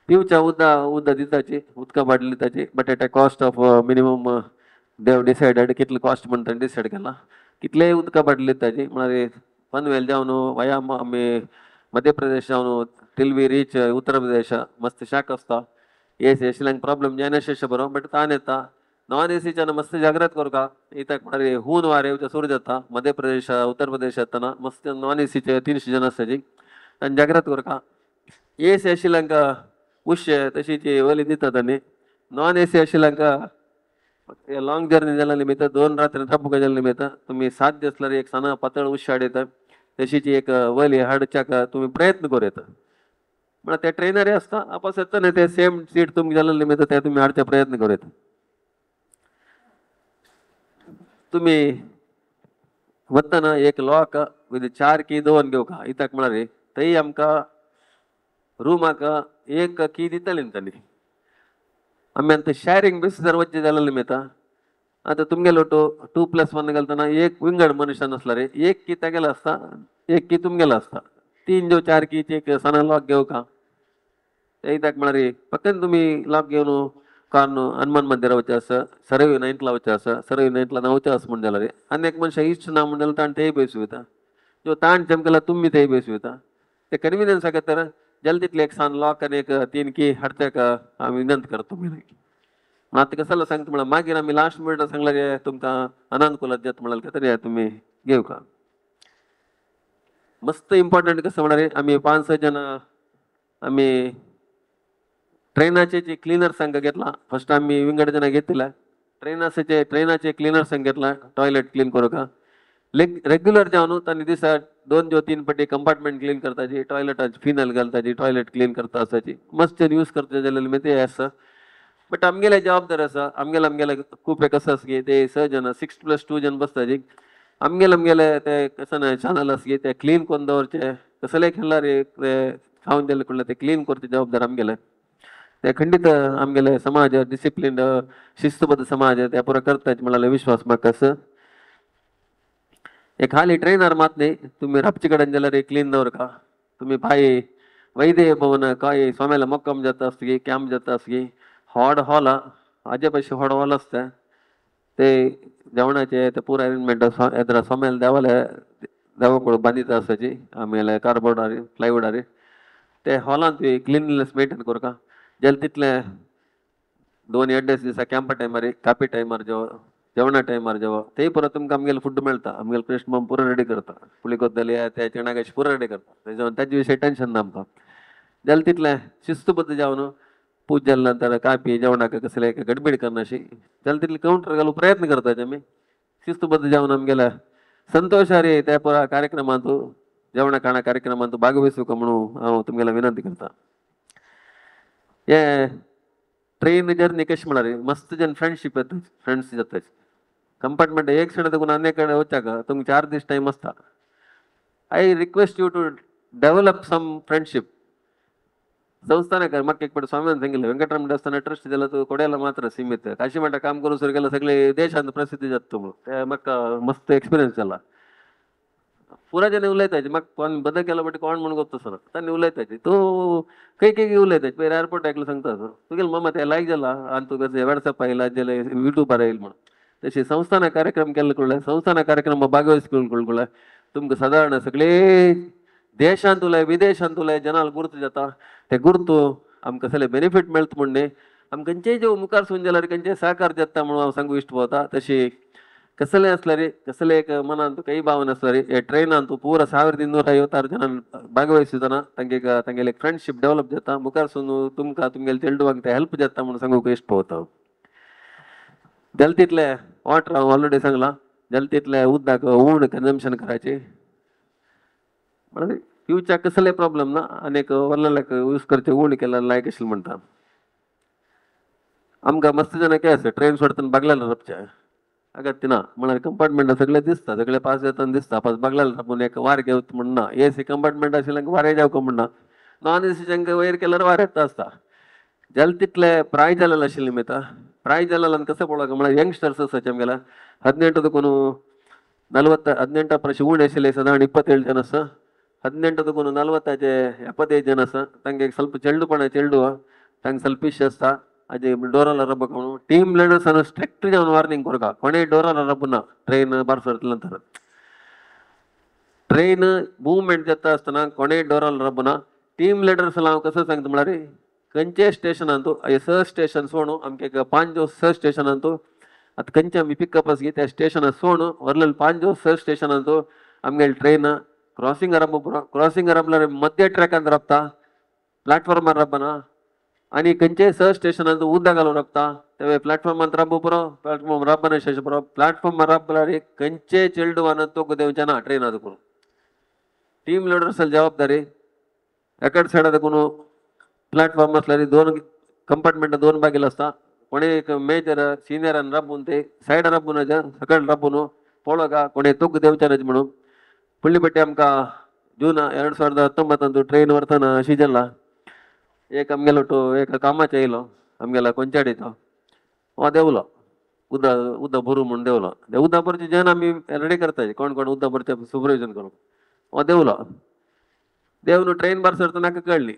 पिवच्या उद्दा दिताची उदका बाटली दिताची but at a cost of minimum देव डिसायडेड कितले कॉस्ट म्हणटा डिसायड केला कितले उदका बाटली दिताची म्हणारे पनवेल जावन वया आम्ही मध्य प्रदेश जावन till we reach Uttar Pradesh मस्त शाक असता एसी एशिलांक प्रॉब्लेम जायना बरो बट तान येता नॉन एसीच्या मस्त जागृत करू का इथं म्हणारे हून वारे येवच्या सुरू जाता मध्य प्रदेश उत्तर प्रदेश येताना मस्त नॉन एसीचे 300 जण असताची तांणी जागृत करू का एसी एशिलांक उश्य तशीची वली दितात आनी नॉन एसी एशिलांक लॉंग जर्नी जाल्या निमित्त 2 रात्री ट्रॅफिक जाल्या निमित्त तुम्ही साध्य असल्यार एक साना पातळ उश्य हाडयता तशीची एक वली हाडच्याक तुम्ही प्रयत्न करू येता म्हणजे त्या ट्रेनर असता आपस येता नाही ते सेम सीट तुम्ही जाल्या निमित्त ते तुम्ही हाडचा प्रयत्न करू येता तुम्ही वतना एक लॉक विथ 4 की 2 घेऊ का इतक म्हणारे तरी आमका रूमाक एक की दितली तांणी आम्ही आता शेअरिंग बेसिस जर वच्चे जाल्या निमित्त आता तुमगे लोटो 2+1 घालताना एक विंगड मनुष्य नसला रे एक की तागेला असता एक की तुमगेला असता 3 जो 4 कीचे एक सना लॉक घेऊ का इतक म्हणारे पक्कन तुम्ही लॉक घेऊन कारण हनुमान मंदिरा वच्चे असं सरवी 9ला वच्चे असं सरवी 9ला नवचे असं म्हणून जाल्यार आनी एक मनशा इश्ट ना म्हणून ताण तेय बेसू येता जो ताण चमकला तुम्ही तेय बेसू येता ते कन्विनियन्स तर जल्दीतले एक सान लॉक आणि एक 3 की हाडच्याक आम्ही विनंती करतो मी आता कशाला सांगतो मला मागीर आम्ही लास्ट मिनिटात सांगला रे तुमकां अनानुकूलात जाता म्हणाल तरी तुम्ही घेऊ का. मस्त इम्पॉर्टंट कसं म्हणणार आहे आम्ही 5-6 जण आम्ही ट्रेनाचे जे क्लीनर संघ घेतला. फर्स्ट आम्ही विंगड जण घेतला ट्रेनाचे क्लीनर संघ घेतला टॉयलेट क्लीन करू का. रेग्युलर जावन तांणी दिसा 2-3 पटी कंपार्टमेंट क्लीन करताची टॉयलेटाची फिनल घालताची टॉयलेट क्लीन करता आसाची मस्त यूज करता जाल्यार मागीर ते आसा. बट आमगेले जबाबदार आसा आमगेले खूप एक कसं आसा की ते 6 जण 6+2 जण बसताची आमगेले ते कसं चॅनल आसा की ते क्लीन करून दवरचे कसले खेळणार ते खावन जाले कडले ते क्लीन करचे जबाबदार आमगेले. ते खंडीत आमगेले समाज डिसिप्लिन शिस्तबद्ध समाज ते पुरो करताच म्हणाले विश्वास म्हाका आसा. एक खाली ट्रेनर मात नाही तुम्ही रापची कडेन जाल्यार क्लीन दवरका. तुम्ही भाई वैद्य भवन काय सोमेला मोक्कम जाता आसगी कॅम्प जाता आसगी हॉड हॉल हाजे पयशे हॉड हॉल आसता ते जेवणाचे ते पूरा अरेंजमेंट येद्रा सोमेल देवाकडे बांदिता आसाची आमगेले कार्डबोर्डार प्लायवुडार ते हॉलांत तुवें क्लिनलीनेस मेंटेन करका. जाल्यार तितले 2 दिसा कॅम्पा टायमार कापी टायमार जेवणा टायमार तेय परत तुमकां आमगेले फूड मेळटा आमगेले कृष्ण मम पुरो रेडी करता पुलिकोद्दले ते चणागाशी पुरो रेडी करता तेजे विशयी टेन्शन ना आमकां. जाल्यार तितले शिस्तबद्ध जावन पूज जाल्या नंतर कापी जेवणाक कसले गडबड करनाशी जाल्यार तितले कावंटर घालूंक प्रयत्न करतात आमी शिस्तबद्ध जावन आमगेल्या संतोषारी त्या पुरा कार्यक्रमांत जेवणा खाणा कार्यक्रमांत भागवहिसूंक म्हणून हांव तुमगेल्या विनंती करता. हे ट्रेन जर्नी कशी म्हणाली मस्त जन फ्रेंडशिप येता फ्रेंड्स जाता कंपार्टमेंट एक सडे देखून अनेक कडेन वचाक तुमकां 4 दीस टायम आसता. I request you to develop some friendship. संस्थानकार म्हाका एक फावटी स्वामीन सांगिल्लें वेंकटरामन देवस्थान ट्रस्ट जाल्यार तूं कोड्याला मात्र सीमित काशी मठा काम करून सुरू केलं सगळे देशांत प्रसिद्धी जाता म्हणून ते म्हाका मस्त एक्सपिरियन्स जाला. पुरा जन उलयताचे म्हाका कोण बदल केला बट कोण म्हणून गोत्ता सर तांणी उलयताचे तूं खंय उलयताचे पळय एअरपोर्ट आयकला सांगता तुगेले मामा ते लायक जाला आनी तुका वॉट्सॅप आयला जाल्यार युट्यूबार येईल म्हणून. तशें संस्थाना कार्यक्रम केले कडले संस्थाना कार्यक्रम भागवहिस कडले तुमकां सादारण सगळे देशांत उलय विदेशांत उलय जनाल गुर्त जाता ते गुर्त आमकां सगळे बेनिफीट मेळटा म्हण न्ही आमकां खंयचेय जो मुखार सुन जाल्यार खंयचेय सहकार जाता म्हणून हांव सांगूं इश्ट तशी कसले आसल्यार कसले एक मनांत काही भावना आसल्यार हे ट्रेनांत तूं पुरा 1256 जणां भागवहिसतना तांगेले एक फ्रेंडशीप डेव्हलप जाता मुखार सुन तुमकां तुमगेले चेडवांक ते हेल्प जाता म्हणून सांगूंक इश्ट पोवता. जाल्यार तितले वॉटर हांव ऑलरेडी सांगलां जाल्यार तितले उदक उण कन्जम्पशन करायचे म्हणजे फ्युचर कसले प्रॉब्लेम ना आनीक वरलेल्याक यूज करचे उण केल्यार लायक आशिल्लें म्हणटा. आमकां मस्त जण काय आसा ट्रेन सोडतना बागल्याला रपचे अगत्य ना म्हळ्यार कंपार्टमेंट सगळे दिसता सगळे पास जातना दिसता पास बागल्याला रापून एक वार घेवता म्हण ना एसी कंपार्टमेंट आशिल्ल्यांक वारें जावका म्हण ना नॉन एसीच्यांक वयर केल्यार वार येता आसता. जाल्यार तितले प्राय जालेले आशिल्ले मेता प्राय जालेल्यान कसं पळोवका म्हळ्यार यंगस्टर्स आसाचे आमगेल्या 18 देखून 40 18 परस उण आशिल्ले सादारण 27 जण आसा 18 देखून 40चे 75 जण आसा तांकां एक ಸ್ವಲ್ಪ ಚೆಲ್ಡು तांकां ಸೆಲ್ಫಿಶ್ ಆಸ್ತಾ ಅದೇ ಡೋರಲ್ಲ ರಬ್ಬಕ ಟೀಮ್ ಲೀಡರ್ಸ್ ಅನ್ನು ಸ್ಟ್ರಿಕ್ಟ್ ಜಾವನ್ ವಾರ್ನಿಂಗ್ ಕೊರಕ ಕೊನೆ ಡೋರಲ್ಲ ರಬ್ಬನ ಟ್ರೈನ್ ಬಾರ್ಸರ್ತಿಲ್ಲ ಅಂತಾರೆ ट्रेन मूवमेंट जाता आसतना कोणे डोराल रबना टीम लिडर्स हांव कसं सांगता म्हळ्यार खंयचे स्टेशनांत हे 6 स्टेशन सोडून आमकां 5-6 स्टेशनांत आतां खंयचे आमी पिकअप आसा त्या स्टेशनां सोडून व्हरलेले 5-6 स्टेशनांत आमगेली ट्रेन क्रॉसिंग म्हळ्यार मध्य ट्रॅकांत रबता प्लॅटफॉर्मार रबना आनी खंयचे 6 स्टेशनांत उदक घालून रबता ते प्लॅटफॉर्मांत रब पुरो प्लॅटफॉर्म रबना स्टेशन पुरो प्लॅटफॉर्मार रब म्हळ्यार खंयचे चिल्डवान तोक देवचे ना ट्रेनांत करून टीम लिडर्स जबाबदारी एकाच सायडा देखून प्लॅटफॉर्म आसल्यार 2 कंपार्टमेंट 2 बागेल आसता कोणे एक मेजर सिनियरान राबून ते सायड राबून सकयल राबून पळोवका कोणे तोक देवचे ना म्हणून फुडली पट्टी आमकां जून 2019 ट्रेन वरतना अशी जाला एक आमगेलो तो एक कामाचे येयलो आमगेला कोंचाडीचो हो देवलो उदक भरू म्हणून देवलो ते उदक भरचे जन आमी रेडी करताचे कोण कोण उदक भरचे सुपरविजन करूंक हो देवलो देवन ट्रेन भायर सरता म्हाका कळ्ळी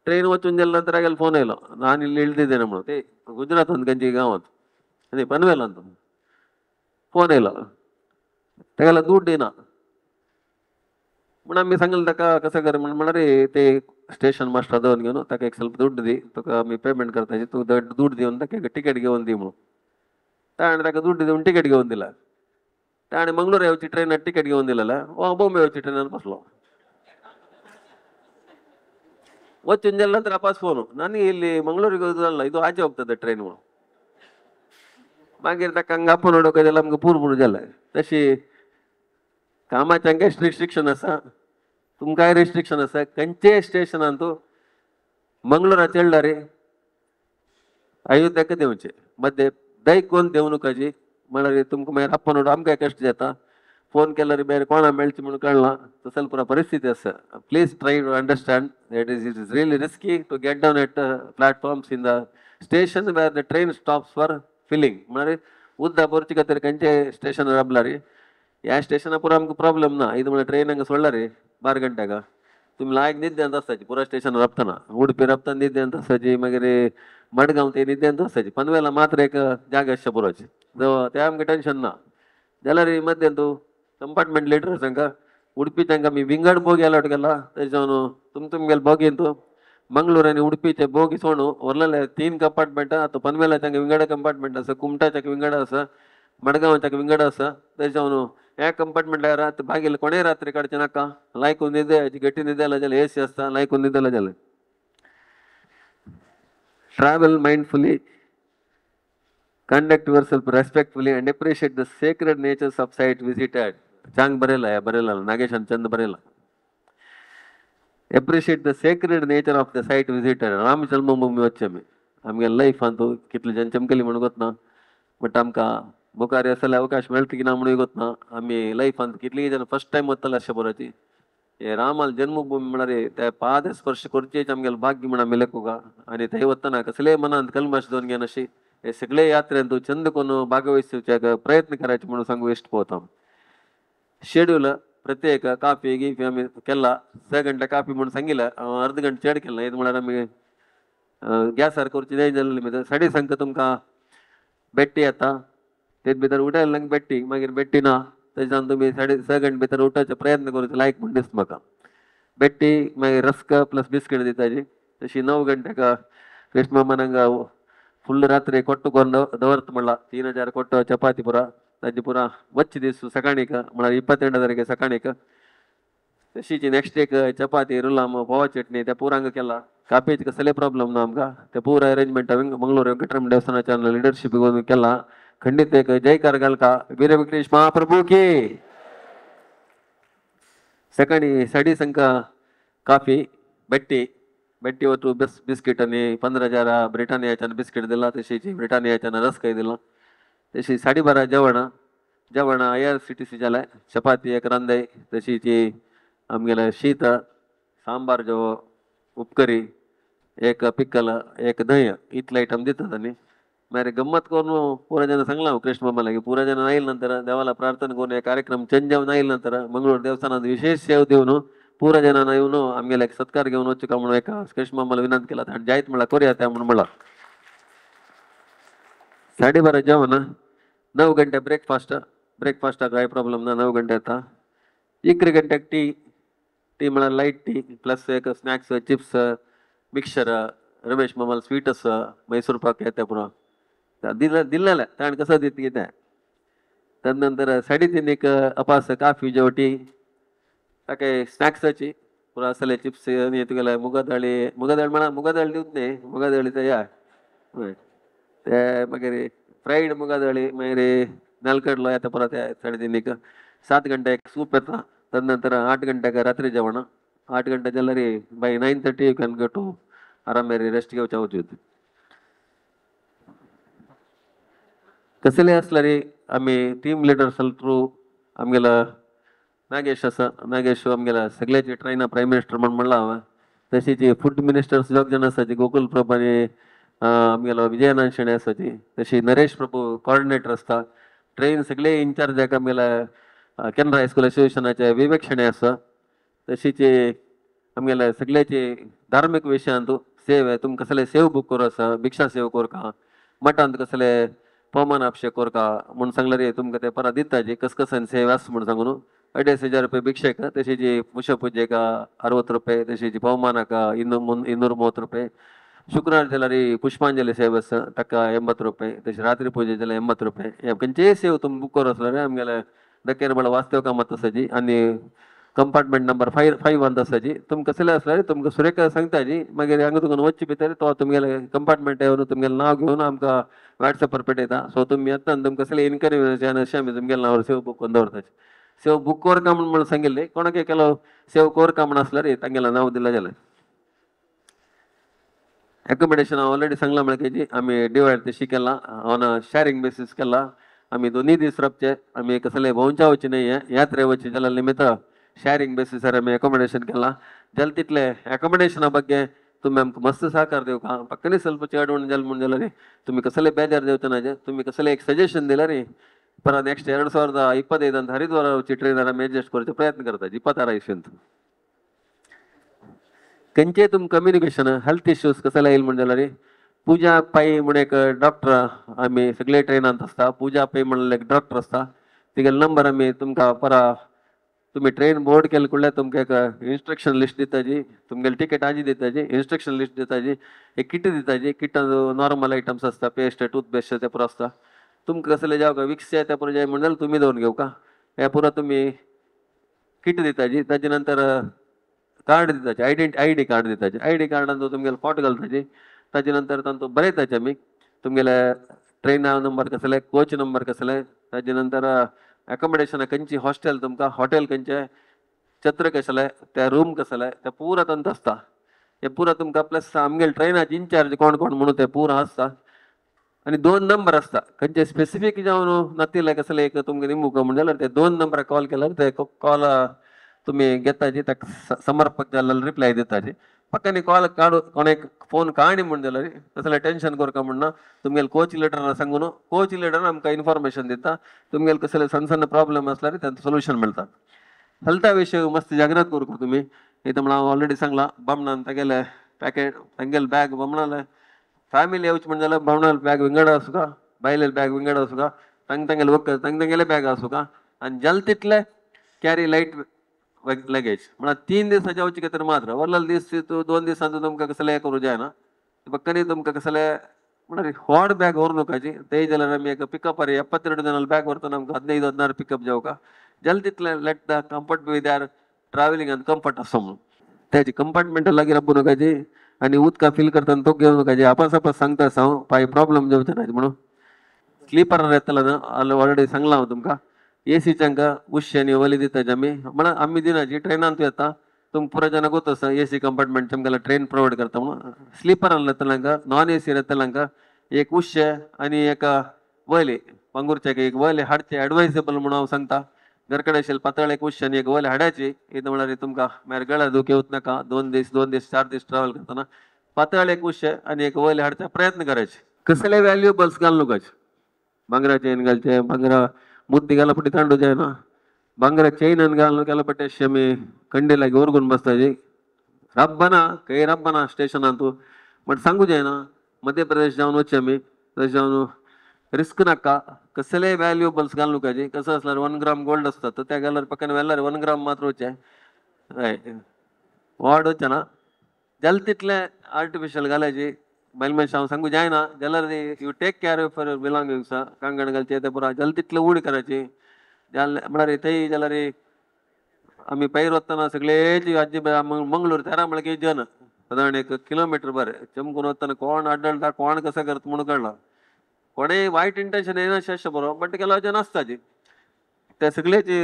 ट्रेन वचून जाल्या नंतर आगेलो फोन येयलो आनी इल्ली देना म्हणून ते गुजरातांत खंयची गांवांत आनी पनवेलांत फोन येयलो तेगेलो दूद दिना म्हण आमी सांगलें ताका कसं कर म्हण म्हळ्यार ते स्टेशन मास्टर दोन घेऊन ताका एक ಸ್ವಲ್ಪ ದುಡ್ಡು दी तुका मी पेमेंट करता तू ದುಡ್ಡು देऊन ताका तिकीट घेऊन दी म्हणून ताणे ताका ದುಡ್ಡು देऊन तिकीट घेऊन दिला ताणे मंगळूर येवची ट्रेन तिकीट घेऊन दिलेला बॉम्बे येवची ट्रेन बसलो వచ్చిన జల్లంతా వాపస్ ఫోను ನಾನು ಇಲ್ಲಿ ಮಂಗಳೂರಿಗೆ ಹೋದಲ್ಲ ಇದು ಆಚೆ ಹೋಗ್ತದೆ ಟ್ರೈನ್ मागीर ताका हांगा अप्प नोडोवंक जाल्यार आमकां पुरपुर जालें तशी कामाचें हांगा रिस्ट्रिक्शन आसा तुमकांय रिस्ट्रिक्शन आसा खंयचेय स्टेशनान तूं मंगळुराचे येयल्यार अयोध्याक देंवचें मध्य दैक कोण देंवणुकाची म्हळ्यार तुमकां मागीर अप्प नोडो आमकां कश्ट जाता फोन केल्यार ಬೇರೆ कोणा मेळचें म्हणून कळना तसली पुरा परिस्थिती आसा please try to understand that it is really risky to get down at platforms in the stations where the train stops for filling म्हळ्यार उद्दा भरचे खातीर खंयचे स्टेशन राबला रे ह्या स्टेशना पुरो आमकां प्रॉब्लेम ना ಇದು म्हळ्यार ट्रेन हांगा सोडला रे 12 ಗಂಟೆಗ तुम्ही लायक निद्दे ಅಂತ आसताची पुरा स्टेशन रबतना उडपी रबता निद्दे ಅಂತ आसताची मागीर मडगांव ते निद्दे ಅಂತ आसताची पनवेला मात्र एक जागा आसचे पुरोची ते आमकां टेन्शन ना जाल्यार मध्य तूं कंपार्टमेंट लीडर तांकां उडपी तांकां आमी विंगड बोगी अलॉट केला तेजावन तुमगेले बोगीन तूं मंगळूर आनी उडपीचे बोगी सोडून व्हरलेले 3 कंपार्टमेंटां आतां पनवेलाच्या विंगड कंपार्टमेंट आसा कुमटाच्या विंगड आसा मडगांवच्या विंगड आसा तेजावन ह्या कंपार्टमेंटार रात बागेल कोणेय रात्री काडचें नाका लायकून न्हिदे गट्टी न्हिदला जाल्यार एसी आसता लायकून न्हिदला जाल्यार travel mindfully conduct yourself respectfully and appreciate the sacred natures of site visited चांग बरेला नागेशान चंद Barela appreciate the sacred nature of the site visited Ram जन्मभूमी वच्चे आमगे लाईफ अंतू कितले जन चमकेली म्हणून गोतना बट आमकां मुखार असले अवकाश मेळटा की ना म्हणून गोतना आमी लाईफ अंत कितली जन फर्स्ट टाइम वतले अशें बरोची हे रामाल जन्मभूमी म्हळ्यार ते पाद स्पर्श करचेच आमगेलें भाग्य म्हणून आमी लेखुगा आनी थंय वतना कसलेय मनांत कल्मश दोन घेवन अशी हे सगळे यात्रेंत चंद कोण भागवहिसुचे प्रयत्न करायचे म्हणून सांगू इष्ट पोवता शेड्यूल प्रत्येक काफी गिफी आमी केला 6 गंटे काफी म्हणून सांगिल्लें अर्द गंटे चेड केला ಇದು म्हळ्यार आमी गॅसार करची जाय जाल्ली भितर 5:30 तुमकां बेट्टी येता ते भितर उठयला बेट्टी मागीर बेट्टी ना तेच्यान तुमी 6:30 गंटे भितर उठोवचे प्रयत्न करचे लायक म्हण दिसता म्हाका बेट्टी मागीर रस्क प्लस बिस्कीट दिताची तशी 9 गंटेक कृष्ण मामान हांगा फुल रात्री कोट्टो करून दवरता म्हणला 3000 कोट्टो चपाती पुरा ताजी पुरा वच्चे दीस सकाळीक म्हळ्यार 22 तारखे सकाळीक तशीची नेक्स्ट एक चपाती रुलाम पोवा चटणी त्या पुरांग केला कापेचे कसले प्रॉब्लेम ना आमकां ते पुरा अरेंजमेंट मंगळूर वेंकटरमण देवस्थानाच्या लिडरशीप केला खंडीत एक जयकार घालका वीर वेंकटेश महाप्रभू की सकाळी 5:30 काफी बेट्टी बेट्टी वतू बिस्कीट आनी 15,000 ब्रिटानियाच्यान बिस्कीट दिला तशीची ब्रिटानियाच्यान रस्कय दिला तशी 12:30 जेवण IRCTC जालें चपाती एक रांदय तशीची आमगेले शीत सांबार जो उपकरी एक पिकल एक दही इतले आयटम दितात आनी मागीर गम्मत करून पुरा जन सांगला कृष्ण बाबा लागी पुरा जन आयिल्ले नंतर देवाला प्रार्थना करून हे कार्यक्रम चेंज जावन आयिल्ले नंतर मंगळूर देवस्थानात विशेष सेव दिवन पुरा जनांना येवन आमगेले एक सत्कार घेवन वचचे का म्हणून एका कृष्ण बाबाला विनंती केला आनी जायत म्हणल्यार करुया त्या म्हणून म्हणला 12:30 जेवण 9 गंटे ब्रेकफास्टाक कांय प्रॉब्लेम ना 9 गंटे येता 11 गंटेक टी म्हळ्यार लायट टी प्लस एक स्नॅक्स चिप्स मिक्सचर रमेश मामाल स्वीट आसा मैसूर पाक येता पुरो दिल्लेले ताणें कसो दिता कितें ताजे नंतर 3:30 अपास काफी जेवटी ताका स्नॅक्साची पुरो आसले चिप्स आनी तुगेले मुगादाळी म्हळ्यार मुगादाळी दिवच न्ही मुगादाळी ते या ते मागीर फ्रायड मुगादाळी मागीर नालकडलो येता पुरो ते 3:30 7 गंटेक सूप येता ताजे नंतर 8 गंटेक रात्री जेवण 8 गंटे जाल्यार by 9:30 you can go to आराम मेरी रेस्ट घेवच्या वचून कसले आसल्यार आमी टीम लिडर्स थ्रू आमगेलो नागेश आसा नागेश आमगेला सगळ्याची ट्रेना प्रायम मिनिस्टर म्हणून म्हणला हांवें तशीची फूड मिनिस्टर्स दोग जाण आसाची गोकुल प्रभू आनी आमगेलो विजयानंद शेणे आसाची तशी नरेश प्रभू कॉर्डिनेटर आसता ट्रेन सगळे इन्चार्ज आमगेल्या केनरा हायस्कूल एसोसिएशनाचे विवेक शेणे आसा तशीची आमगेल्या सगळ्याची धार्मीक विशयांत सेव तुमकां कसले सेव बूक करूं आसा भिक्षा सेव कोरका मठांत कसले पवमान अभिषेक कोरका म्हूण सांगल्यार तुमकां ते परत दिताची कसकसान सेव आसा म्हूण सांगून ₹2,500 ಭಿಕ್ಷೆಕ तशेंची पुष्पपूजेक ₹60 तशेंची पवमानक ₹230 शुक्रार जाल्यार पुष्पांजली सेवा आसा ताका ₹80 तशें रात्री पुजे जाल्यार ₹80 हे खंयचेय सेवा तुमी बूक करूं आसल्यार आमगेले दक्केर बळ वास्तव कामत आसा जी आनी कंपार्टमेंट नंबर 5 आसा जी तुमकां कसले आसल्यार तुमकां सुरेखा सांगता जी मागीर हांगा तुमकां वच्चे भितर तो तुमगेले कंपार्टमेंट येवन तुमगेलें नांव घेवन आमकां WhatsAppर पेटयता सो तुमी येतना तुमकां कसले इनकन्विनियन्स जायना अशें आमी तुमगेल्या नांवार सेवा बूक करून दवरता सेवा बूक करका म्हणून सांगिल्ली कोणाकय केलो सेवा करका म्हण आसल्यार तांगेलें नांव दिलें जाल्यार अकोमोडेशन हांव ऑलरेडी सांगलां म्हळ्यार जी आमी डिवायड तशी केलां ऑन अ शेअरिंग बेसीस केलां आमी 2 दीस रावचे आमी कसले भोंवच्या वचचे न्हय यात्रे वचचे जाल्यार निमित्त शेअरिंग बेसीसार आमी अकोमोडेशन केलां जाल्यार तितले अकोमोडेशना ಬಗ್ಗೆ तुम्ही आमकां मस्त सहकार दिवका पक्कनी ಸ್ವಲ್ಪ चेडवण जालें म्हण जाल्यार तुम्ही कसले बेजार देवता नाजे तुम्ही कसले एक सजेशन दिल्यार पर नेक्स्ट 2025 ಅಂತ ಹರಿದ್ವಾರ ವಚ್ಚಿ ಟ್ರೈನರ್ ಆಮಿ ಅಡ್ಜಸ್ಟ್ करचे प्रयत्न करता 26 इश्यूंत खंयचे तुम कम्युनिकेशन हेल्थ इश्यूज कसले येईल म्हण जाल्यार पूजा पै म्हण एक डॉक्टर आमी सगळे ट्रेनांत आसता पूजा पै म्हणून एक डॉक्टर आसता तिगेलो नंबर आमी तुमकां परा तुम्ही ट्रेन बोर्ड केले कडल्यार तुमकां एक इंस्ट्रक्शन लिस्ट दिता जी तुमगेली टिकेट आजी दिता जी इंस्ट्रक्शन लिस्ट दिता जी एक किट दिता जी किटान नॉर्मल आयटम्स आसता पेस्ट टूथपेस्ट ते पुरो आसता तुमकां कसले जावं का विक्स ते पुरो जाय म्हण जाल्यार तुमी दवरून घेवका हे पुरो तुमी किट दिता जी ताजे नंतर कार्ड दिताचे आयडी कार्ड दिताचे आयडी कार्डान तो तुमगेलो फोटो घालताचे ताजे नंतर तांचो बरयताचे आमी तुमगेले ट्रेना नंबर कसले कोच नंबर कसले ताजे नंतर अकोमोडेशन खंयची हॉस्टेल तुमकां हॉटेल खंयचे छत्र कसले ते रूम कसले ते पुरा तंत आसता हे पुरा तुमकां प्लस आमगेले ट्रेनाचे इन्चार्ज कोण कोण म्हणून ते पुरा आसता आनी 2 नंबर आसता खंयचे स्पेसिफीक जावन नातिले कसले एक तुमकां निमुका म्हण जाल्यार ते 2 नंबराक कॉल केल्यार ते कॉल तुम्ही घेताची ताका समर्पक जाल्यार रिप्लाय दिताची पक्कानी कॉल काडू कोणेक फोन काणी म्हण जाल्यार तसले टेन्शन करका म्हणना तुमगेले कोच लिडराक सांगून कोच लिडर आमकां इन्फॉर्मेशन दिता तुमगेले कसले सण प्रॉब्लेम आसल्यार तांचो सोल्युशन मेळटा हेल्था विशयी मस्त जागृत करूं तुम्ही इथं म्हणून हांव ऑलरेडी सांगलां बामणान तागेले पॅकेट तांगेले बॅग बामणाले फॅमिली येवचे म्हण जाल्यार बामणाले बॅग विंगड आसूं का बायलेले बॅग विंगड आसूं का तांगेले वखद तांगेले बॅग आसूं का आनी जाल तितले कॅरी लायट लगेज म्हळ्यार 3 दिसांचे वचचे खातीर मात्र वरले दीस 2 दिसांचो तुमकां कसले करूं जायना पक्कनी तुमकां कसले म्हळ्यार व्हड बॅग व्हरू नकाची ते जाल्यार आमी एक पिकअपार 72 जनांनी बॅग व्हरतना आमकां 15-16 पिकअप जावका जाल तितले let the comfort be there travelling आनी कम्फर्ट आसा म्हणून त्याची कंपार्टमेंटा लागीं राबूं नकाची आनी उदका फील करतना तो घेवं नकाची आपास सांगता हांव पांय प्रॉब्लेम जावचे ना म्हणून स्लिपरार येतलो न्हू ऑलरेडी सांगलां हांव तुमकां एसीच्यांका उश्य आनी वली दिताचे आमी म्हळ्यार आमी दिनाची ट्रेनांत येता तुमकां पुरो जाणां गोत आसा एसी कंपार्टमेंट तुमकां ट्रेन प्रोवायड करता म्हणून स्लिपरान येतल्यांका नॉन एसी येतल्यांका एक उश्य आनी एक वली पांगुरच्याक एक वली हाडचे एडवायजेबल म्हणून हांव सांगता घर कडेन आशिल्ले पातळ एक उश्य आनी एक वली हाडाची इथं म्हळ्यार तुमकां मागीर गळ्या दूख येवच नाका 2 दीस 4 दीस ट्रॅव्हल करतना पातळ एक उश्य आनी एक वली हाडचे प्रयत्न करायचे कसले वॅल्युएबल्स घालूं नकाचे भांगरा चेन घालचे भांगरा मुद्दी घाला पट्टी तांडू जायना भांगरा चैन घालून केला पट्टी अशी आमी कंडीलागी ओरगून बसताची रब्बाना स्टेशनांत बट सांगू जायना मध्य प्रदेश जावन वचचे आमी थंय जावन रिस्क नाका कसले वॅल्युएबल्स घालूं नकाची कसं आसल्यार 1 ग्राम गोल्ड आसता तर त्या घाल्यार पक्कन व्हेल्यार 1 ग्राम मात्र वचचे हय व्हड वचचे ना जाल तितले आर्टिफिशियल घालायची बायल मनीस हांव सांगू जायना जाल्यार you take care of your belongings कांगण घालचे ते पुरो जाल तितले उडी करायची जाल्यार म्हळ्यार थंय जाल्यार आमी पैर वतना सगळेची आजी मंगळूर तेरा म्हळ्यार की जन साधारण 1 किलोमीटर बरें चमकून वतना कोण आड्डळटा कोण कसं करता म्हणून कळना कोणेय वायट इंटेंशन येना अशें बरो बट केलो जन आसताची ते सगळेची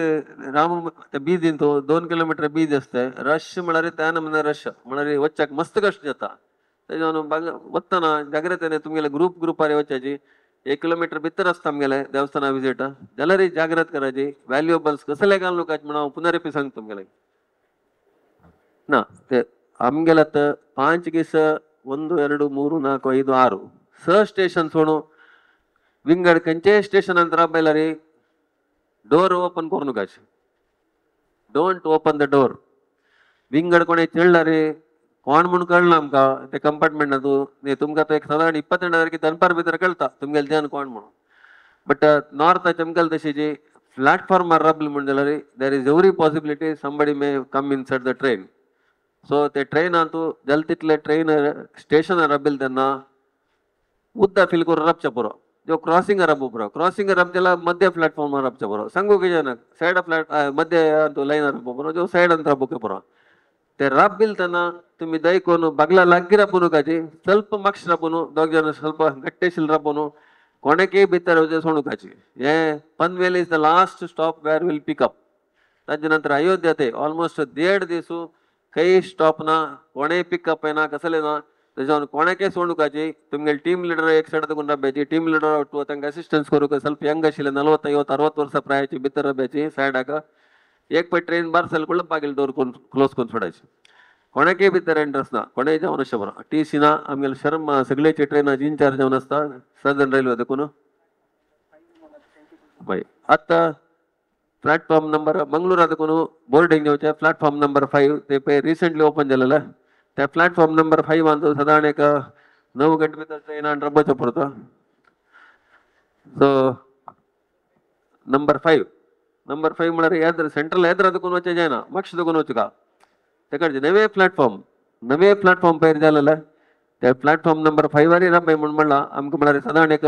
राम ते बीजीन तो 2 किलोमीटर बीज आसता रश म्हळ्यार त्यान म्हणजे रश म्हळ्यार वच्चाक मस्त कश्ट जाता तेजेवन वतना जाग्रतेन तुमगेले ग्रुपार वच्चाची 1 किलोमीटर भितर आसता आमगेले देवस्थाना विजीट जाल्यार जागृत करायची वॅल्युएबल्स कसले घालूं नकाचे म्हणून हांव पुनः रिपीट सांगता तुमगेले ना ते आमगेले आतां 5 दीस 1 2 3 4 5 6 6 स्टेशन सोडून विंगड खंयचेय स्टेशनांत राबयल्यार डोर ओपन करूं नकाचे डोंट ओपन द डोर विंगड कोणें चिडल्यार कोण म्हणून कळना आमकां ते कंपार्टमेंटांतूं तुमकां तो एक साधारण 22 दनपार भितर कळटा तुमगेले जन कोण म्हणून बट नॉर्थाचे आमगेले तशी जी प्लॅटफॉर्म रबल म्हणजे there is every possibility somebody may come inside the train. So ते ट्रेन आतू जल तितले ट्रेन स्टेशन रबिल त्यांना उद्दा फील करून रबच्या पुरो जो क्रॉसिंग रब पुरो क्रॉसिंग रब त्याला मध्य प्लॅटफॉर्म रबच्या पुरो सांगू की जनक साइड फ्लॅट मध्य तो लाईन रब पुरो जो साइड अंतर बुके पुरो ते रबिल त्यांना तुम्ही दयकोनु बगला लग्गी रबुनु काजी ಸ್ವಲ್ಪ ಮಕ್ಷ ರಬುನು दोग जन ಸ್ವಲ್ಪ ಗಟ್ಟೆಶಿಲ್ ರಬುನು ಕೊನೆಗೆ ಬಿತ್ತರ ಸೋಣುಕಾಚಿ ಏ Panvel is the last stop where will pick up त्याच्यानंतर अयोध्या ते ऑलमोस्ट 1.5 दिवस काही स्टॉप ना कोणे पिकअप आहे ना कसले ना त्याच्यावर कोणाके सोडूकाची तुमगे टीम लीडर एक साइड तगून रब्याची टीम लीडर ಒಟ್ಟು ತಂಗ ಅಸಿಸ್ಟೆನ್ಸ್ ಕೊರುಕ ಸ್ವಲ್ಪ ಯಂಗ್ ಅಶಿಲೆ 40 50 60 ವರ್ಷ ಪ್ರಾಯची ಬಿತ್ತರ ರಬ್ಯಾची साइड आका एक पे ट्रेन बारसल कुळ पागिल डोर क्लोज करून सोडायची कोणाके बितर इंटरेस्ट ना कोणे जाऊन शबर टी सी ना आमगेल शर्म सगळेचे ट्रेन इन्चार्ज जाऊन असता सदन रेल्वे कोण बाई आता प्लॅटफॉर्म नंबर मंगळूरात कोण बोर्डिंग घेऊच्या प्लॅटफॉर्म नंबर 5 ते पे रिसेंटली ओपन झालेलं त्या प्लॅटफॉर्म नंबर 5 आणतो साधारण एक 9 गंटे भीतर ट्रेन आणि रब्बचा पडतो सो नंबर 5 म्हणजे याद सेंट्रल हैदराबाद कोण वच्चे जायना मक्षद कोण वच्चे का त्याकडचे नवे प्लॅटफॉर्म पैर झालेलं त्या प्लॅटफॉर्म नंबर 5 वाली रब्बाई म्हणून म्हणला आमक म्हणारे साधारण एक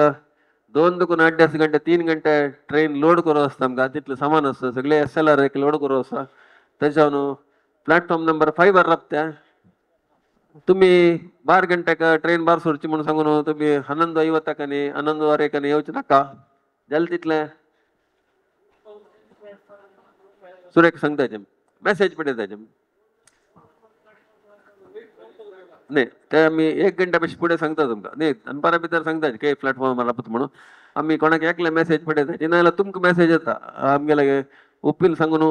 2 दुकून 8 घंटे 3 घंटे ट्रेन लोड करू असतं आमका तिथलं सामान असतं सगळे SLR एक लोड करू असता त्याच्यावर प्लॅटफॉर्म नंबर 5 वर रबत्या तुम्ही 12 घंटे का ट्रेन बार सोडची म्हणून सांगून तुम्ही 11:50 कनी 11:15 कनी येऊच नका जल तिथले सुरेख सांगताचे मेसेज पडताचे नाही ते आम्ही 1 घंट्यापेक्षा पुढे सांगता तुमका नाही अनपारा भितर सांगता काही प्लॅटफॉर्म रबत म्हणून आम्ही कोणाक एकले मेसेज पडताचे नायला तुमका मेसेज येता आमगेला उप्पील सांगून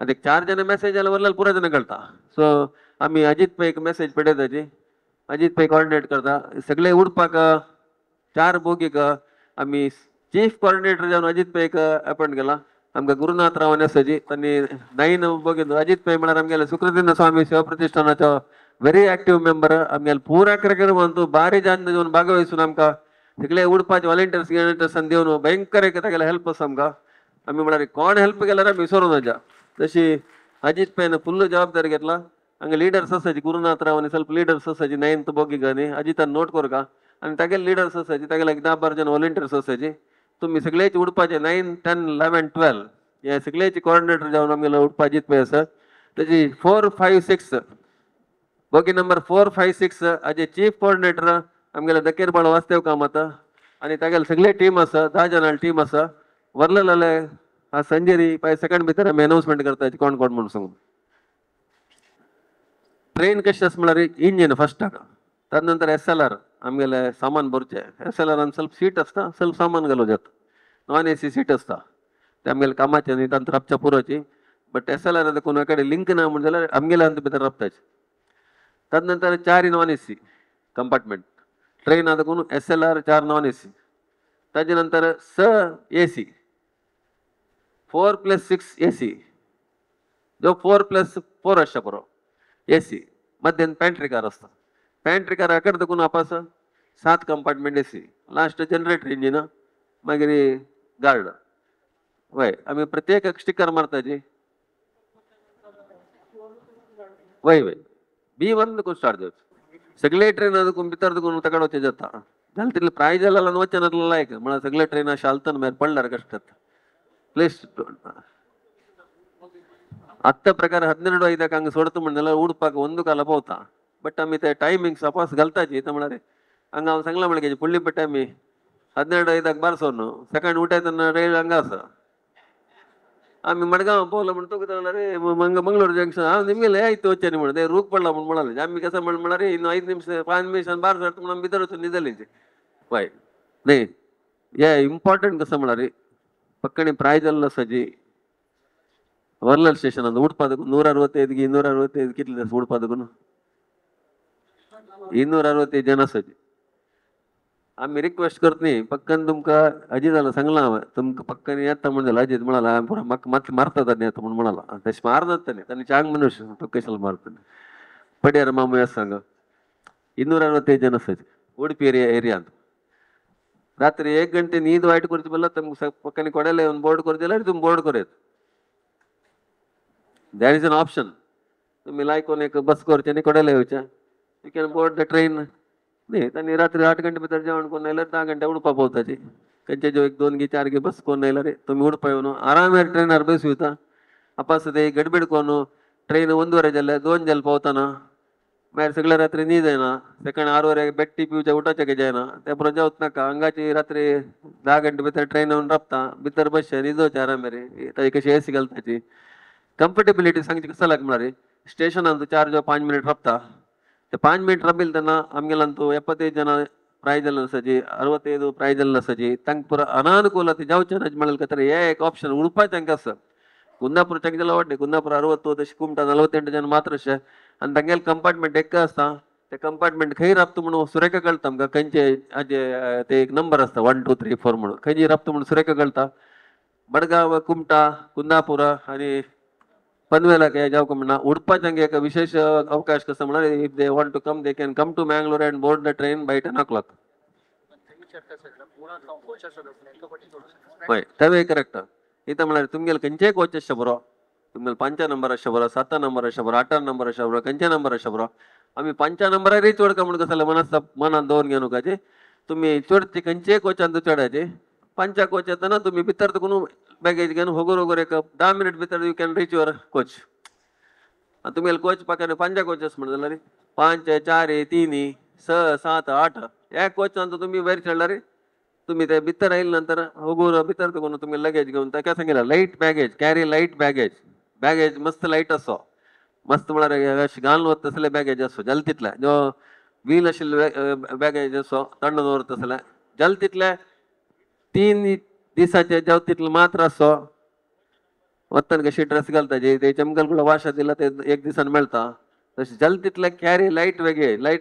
आता 4 जण मेसेज आला वरला पुरा जण कळता सो आम्ही अजित पै एक मेसेज पडताचे अजित पै कोऑर्डिनेट करता सगळे उडपाक 4 बोगीक आम्ही चीफ कोऑर्डिनेटर जाऊन अजित पै एक अपॉइंट केला आमका गुरुनाथ राव नेसाजी त्यांनी 9 बोगीत अजित पै म्हणाल आमगेला सुकृतीन स्वामी सेवा प्रतिष्ठानाचा व्हेरी ऍक्टिव्ह मेंबर आमगेला पुरा कार्यक्रम म्हणतो बारी जाण जाऊन भागवहिसून आमका सगळे उडपाचे व्हॉलेंटियर्स देऊन भयंकर एक तागेला हेल्प आसा आमका आम्ही म्हणाले कोण हेल्प केल्यार आम्ही विसरून वचा तशी अजित पैन फुल्ल जबाबदारी घेतला हंगे लीडर्स आसाची गुरुनाथ राव आणि ಸ್ವಲ್ಪ ಲೀಡರ್ಸ್ आसाची 9th बोगी गानी अजितान नोट करू का आणि तागेले लीडर्स आसाची तागेला 10-12 जण व्हॉलेंटियर्स आसाची तुम्ही सगळेच उडपाचे 9, 10, 11, 12 या सगळेचे कोऑर्डिनेटर जाऊन आमगेला उडपा अजित पै आसा त्याची 4, 5, 6 बोगी नंबर 4, 5, 6 अजे चीफ कोऑर्डिनेटर आमगेला दकेरबाळ वास्तव काम आता आणि तागेले सगळे टीम आसा 10 जणांची टीम आसा वरलेले हा संजेरी पाय सेकंड भितर आम्ही अनाउन्समेंट करता कोण कोण म्हणून सांगू ट्रेन कशी आसा म्हळ्यार इंजिन फर्स्ट त्यानंतर SLR आमगेले सामान भरचे SLR ಸ್ವಲ್ಪ सीट असता ಸ್ವಲ್ಪ सामान घालूं जाता नॉन AC सीट असता ते आमगेले कामाचे न्ही तांत रबच्या पुरोची बट SLR आतां कोणा कडेन लिंक ना म्हण जाल्यार आमगेले अंत भितर रबताचे त्यानंतर 4 नॉन AC कंपार्टमेंट ट्रेन आतां कोण SLR 4 नॉन AC ताजे नंतर 6 AC 4+6 AC जो 4+4 अशा पुरो AC मध्यान पॅन्ट्री कार असता पॅन्ट्री कार आकार देखून आपास 7 compartment AC last generator engine मागीर गार्ड वय आम्ही प्रत्येक स्टिकर मारताची वय B1 देखून स्टार्ट जावचे सगळे ट्रेन देखून भितर देखून तकड वचे जाता जाल्यार तितले प्राय जाला वचना लायक म्हळ्यार सगळे ट्रेन शालतन मागीर पडल्यार कष्टात प्लेस आत्ता प्रकार 12:05 ಹಂಗೆ ಸೊಡ್ತು म्हणल्यार उडपाक 1 ಕಾಲ ಪೋತಾ ಬಟ್ आम्ही ते टायमिंग सपास घालताची तर म्हणारे हंगा हांव सांगला म्हळ्यार पुल्ली पट्टी आमी 12:05 बारसोन सेकंड उठयतना रेल हंगा आसा आम्ही मडगांव पोवला म्हण तो कितें रे मंगळूर जंक्शन हांव निमगेले आयत वच्चे म्हण ते रूख पडला म्हण म्हणाले आमी कसं म्हणारे इನ್ನು 5 निमिष 5 निमिषान बार सरता म्हणून भितर वचून निदलेचे बाय न्ही हे इंपॉर्टंट कसं म्हणारे पक्कणी प्रायज आल्लो आसाची वर्लर स्टेशन अंद उडपादक 165 265 कितले उडपादक 265 जन आसाची आम्ही रिक्वेस्ट करत पक्कन तुमका अजित जाल्यार सांगला तुमका पक्कन येता म्हण जाल्यार अजित म्हणाला पुरा म्हाका मात मारतात आनी येता म्हण म्हणाला तशें मारतात ताणें ताणें चांग मनुष्य तो कशाला मारता पड्यार मामूय आसा सांग 265 जन आसाची उडपी एरियांत रात्री 1 घंटे नींद वाईट करची बोलला तुमक पक्काने कोड्याला येऊन बोर्ड करू दिला तुम्ही बोर्ड करेत. That is an option. तुम्ही लायकोन एक बस करचे आणि कोड्याला येऊच्या you can board the train. नाही त्यांनी रात्री 8 घंटे भितर जेवण कोण नाही 10 घंटे उडपा पोवताची खंयचे जो 1 2 4 बस कोण नाही रे तुम्ही उडपा येऊन आराम ट्रेनर बस येता अपासते गडबिड कोण ट्रेन 1:30 जाल्या 2 जाल पावताना मागीर सगळ्या रात्री न्हीद येना सेकंड 6 वरे बेट्टी पिवच्या उठाचे जायना त्या परत जेवत नाका अंगाची रात्री 10 घंटे भितर ट्रेन येऊन राबता भितर बसचे न्हिदोचे आराम रे ताची कशी एसी घालताची कम्फर्टेबिलिटी सांगची कसं लागणार रे स्टेशनान 4 जो 5 मिनिट राबता ते 5 मिनिट रबिल तेन्ना आमगेलांतू 75 ಜನ ಪ್ರೈಜಲ್ ಅನ್ಸಜಿ 65 ಪ್ರೈಜಲ್ ಅನ್ಸಜಿ ತಂಗ್ ಪುರ ಅನಾನುಕೂಲತೆ ಜಾವಚನ ಮಾಡಲ್ಕತ್ತಾರೆ ಏಕ ಆಪ್ಷನ್ ಉಡುಪಾಯ ತಂಗ ಸರ್ ಕುಂದಾಪುರ ಚಂಗಜಲ ಒಡ್ಡೆ ಕುಂದಾಪುರ 60 ದಶ ಕುಮಟ 48 ಜನ ಮಾತ್ರ ಶೆ आणि ತಂಗೆಲ್ ಕಂಪಾರ್ಟ್ಮೆಂಟ್ ಎಕ್ಕ असता ते कंपार्टमेंट खंय राबता म्हणून सुरेखा कळता आमकां खंयचे हाजे ते एक नंबर असता 1 2 3 4 म्हणून खंयची राबता म्हणून सुरेखा कळता बडगाव कुमटा कुंदापुर आणि पनवेला काय जावं म्हणा उडपाचंगे एक विशेष अवकाश कसं म्हणणार if they want to come they can come to Mangalore and board the train by 10 o'clock. होय तवे करेक्ट इथं म्हणल्यार तुमगेल खंयचे कोच अशें बरो तुमगेल 5 नंबर अशें बरो 7 नंबर अशें बरो 8 नंबर अशें बरो खंयचे नंबर अशें बरो आमी 5 नंबरार चड म्हणून कसं मनात दवरून घेवन नकाचे तुम्ही चडचे खंयचे कोचान चडाचे 5 कोच येतना तुम्ही भितर तकून बॅगेज घेवन होगोर होगोर एक 10 मिनिट भितर you can reach your coach. तुमगेल कोच पाकाने 5 कोचेस म्हणून जाल्यार 5 4 3 6 7 8 एक कोच तुम्ही वयर चडला रे तुम्ही ते भितर आयिल्ले नंतर होगोर भितर तकून तुमी लगेज घेवन ताका सांगितलं light baggage carry light baggage baggage मस्त लाईट असो मस्त म्हळ्यार अशें घालून वता तसले बॅगेज असो जल तितले जो व्हील आशिल्ले बॅगेज असो थंड दवरता तसले जल तितले 3 दिसाचे जाव तितले मात्र असो वतन कशी ड्रेस घालताची ते चमकल वाशा दिला ते 1 दिसान मेळता तशें जल तितले कॅरी लाईट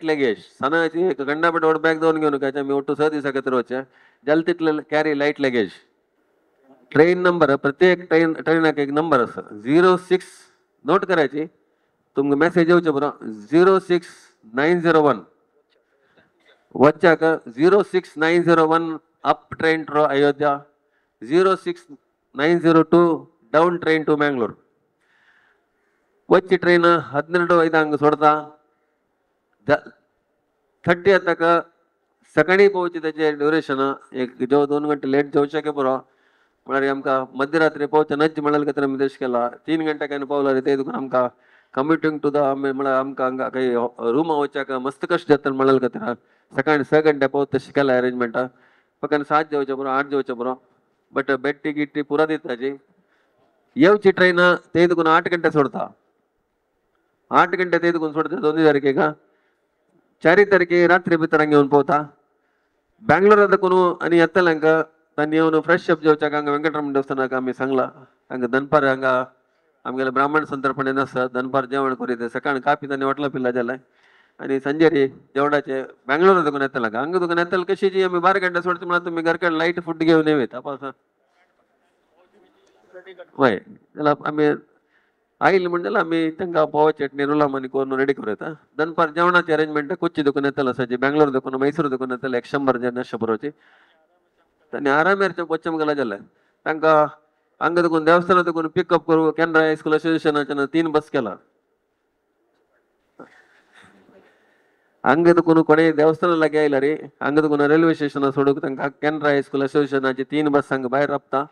लगेज सनाची एक गंडापट बॅग दवरून घेवन वचचे आमी ओटू 6 दिसा खातीर वचचे जल तितले carry light luggage. Train number प्रत्येक ट्रेनाक एक नंबर आसा 06 नोट करायची तुमकां मेसेज येवचे बरो 06901 वच्चाक 06901 up train to Ayodhya 06902 down train to Mangalore वच्ची ट्रेन 12:05 सोडता 30 तक सकाळी पोवची त्याचे ड्युरेशन एक जो 2 घंटे लेट जाऊ शके बरो म्हळ्यार आमकां मध्यरात्री पोवचे नज म्हणाल का तर निर्देश केला 3 घंट्यान पावला रे ते देखून आमकां कम्युटिंग टू द म्हळ्यार आमकां हांगा काही रूम वचच्याक मस्त कश्ट जाता म्हणाल का तर सकाळी 6 घंटे पावत तशी केला अरेंजमेंट फक्त 7 जेवचे बरो 8 जेवचे बरो बट बेट्टी गिट्टी पुरा दिताची येवची ट्रेन ते देखून 8 घंटे सोडता 8 घंटे ते देखून सोडता 2 तारखेक 4 तारखे रात्री भितर घेवन पोवता बँगलोर देखून आनी येतल्यांक तांणी येवन फ्रेश अप जेवच्याक हांगा वेंकटरमण देवस्थानाक आमी सांगला हांगा दनपार हांगा आमगेले ब्राह्मण संतर्पणेन आसा दनपार जेवण करीत सकाळी कापी तांणी वटला पिल्ला जाल्यार आनी संजेरी जेवणाचे बँगलोर देखून येतल्यांक हांगा देखून येतल कशी जी आमी 12 घंटे सोडता म्हळ्यार तुमी घरकड लायट फूड घेवन येता पावसा होय जाल्यार आमी आयिल्ले म्हण जाल्यार आमी तांकां पोवा चटणी रुलाम आनी करून रेडी करूं येता दनपार जेवणाची अरेंजमेंट कोच्ची देखून येतलो आसाची बँगलोर देखून मैसूर देखून येतले 100 जन अशें बरोवची तांणी आरामेर वचम गेला जाल्यार तांकां हांगा देखून देवस्थाना देखून पिकअप करूं कॅनरा हायस्कूल असोसिएशनाच्यान 3 बस केला हांगा देखून कोणें देवस्थाना लागीं आयला रे हांगा देखून रेल्वे स्टेशनार सोडूंक तांकां कॅनरा हायस्कूल असोसिएशनाची 3 बस हांगा भायर राबता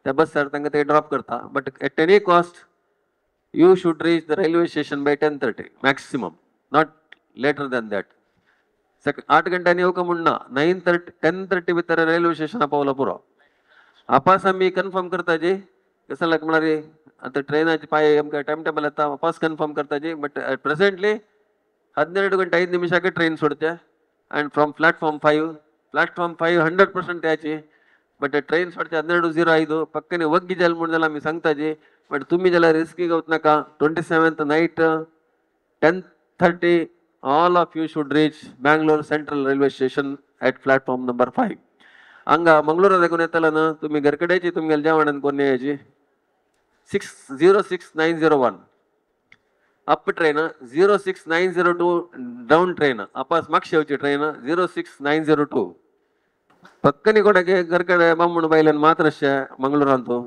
त्या बसार तांकां ते ड्रॉप करता but at any cost you should reach the railway station by 10:30 maximum not later than that 8 घंट्यांनी येवका म्हणना 9:30 10:30 भितर रेल्वे स्टेशना पावला पुरो आपास आमी कन्फर्म करता जी कसं लाग म्हळ्यार आतां ट्रेनाची पाय आमकां टायम टेबल येता आपास कन्फर्म करता जी बट प्रेझेंटली 12 गंटे 5 निमिषाक ट्रेन सोडचे अँड फ्रॉम प्लॅटफॉर्म 5 100% त्याची बट ट्रेन सोडचे 12:05 पक्कने वग्गी जाल म्हणून जाल्यार आमी सांगता जी बट तुम्ही ज्याला रिस्की घेवत नाका 27th night 10:30 all of you should reach Bangalore central railway station at platform number 5 हांगा मंगळूरा देखून येतला ना तुम्ही घरकडेची तुमगेल्या जेवणान कोण यायची 06901 अप ट्रेन 06902 डाऊन ट्रेन आपास मागशी येवची ट्रेन 06902 पक्कनी कोडके घरकडे बांबून बायल्यान मात्रशे मंगळूरांतू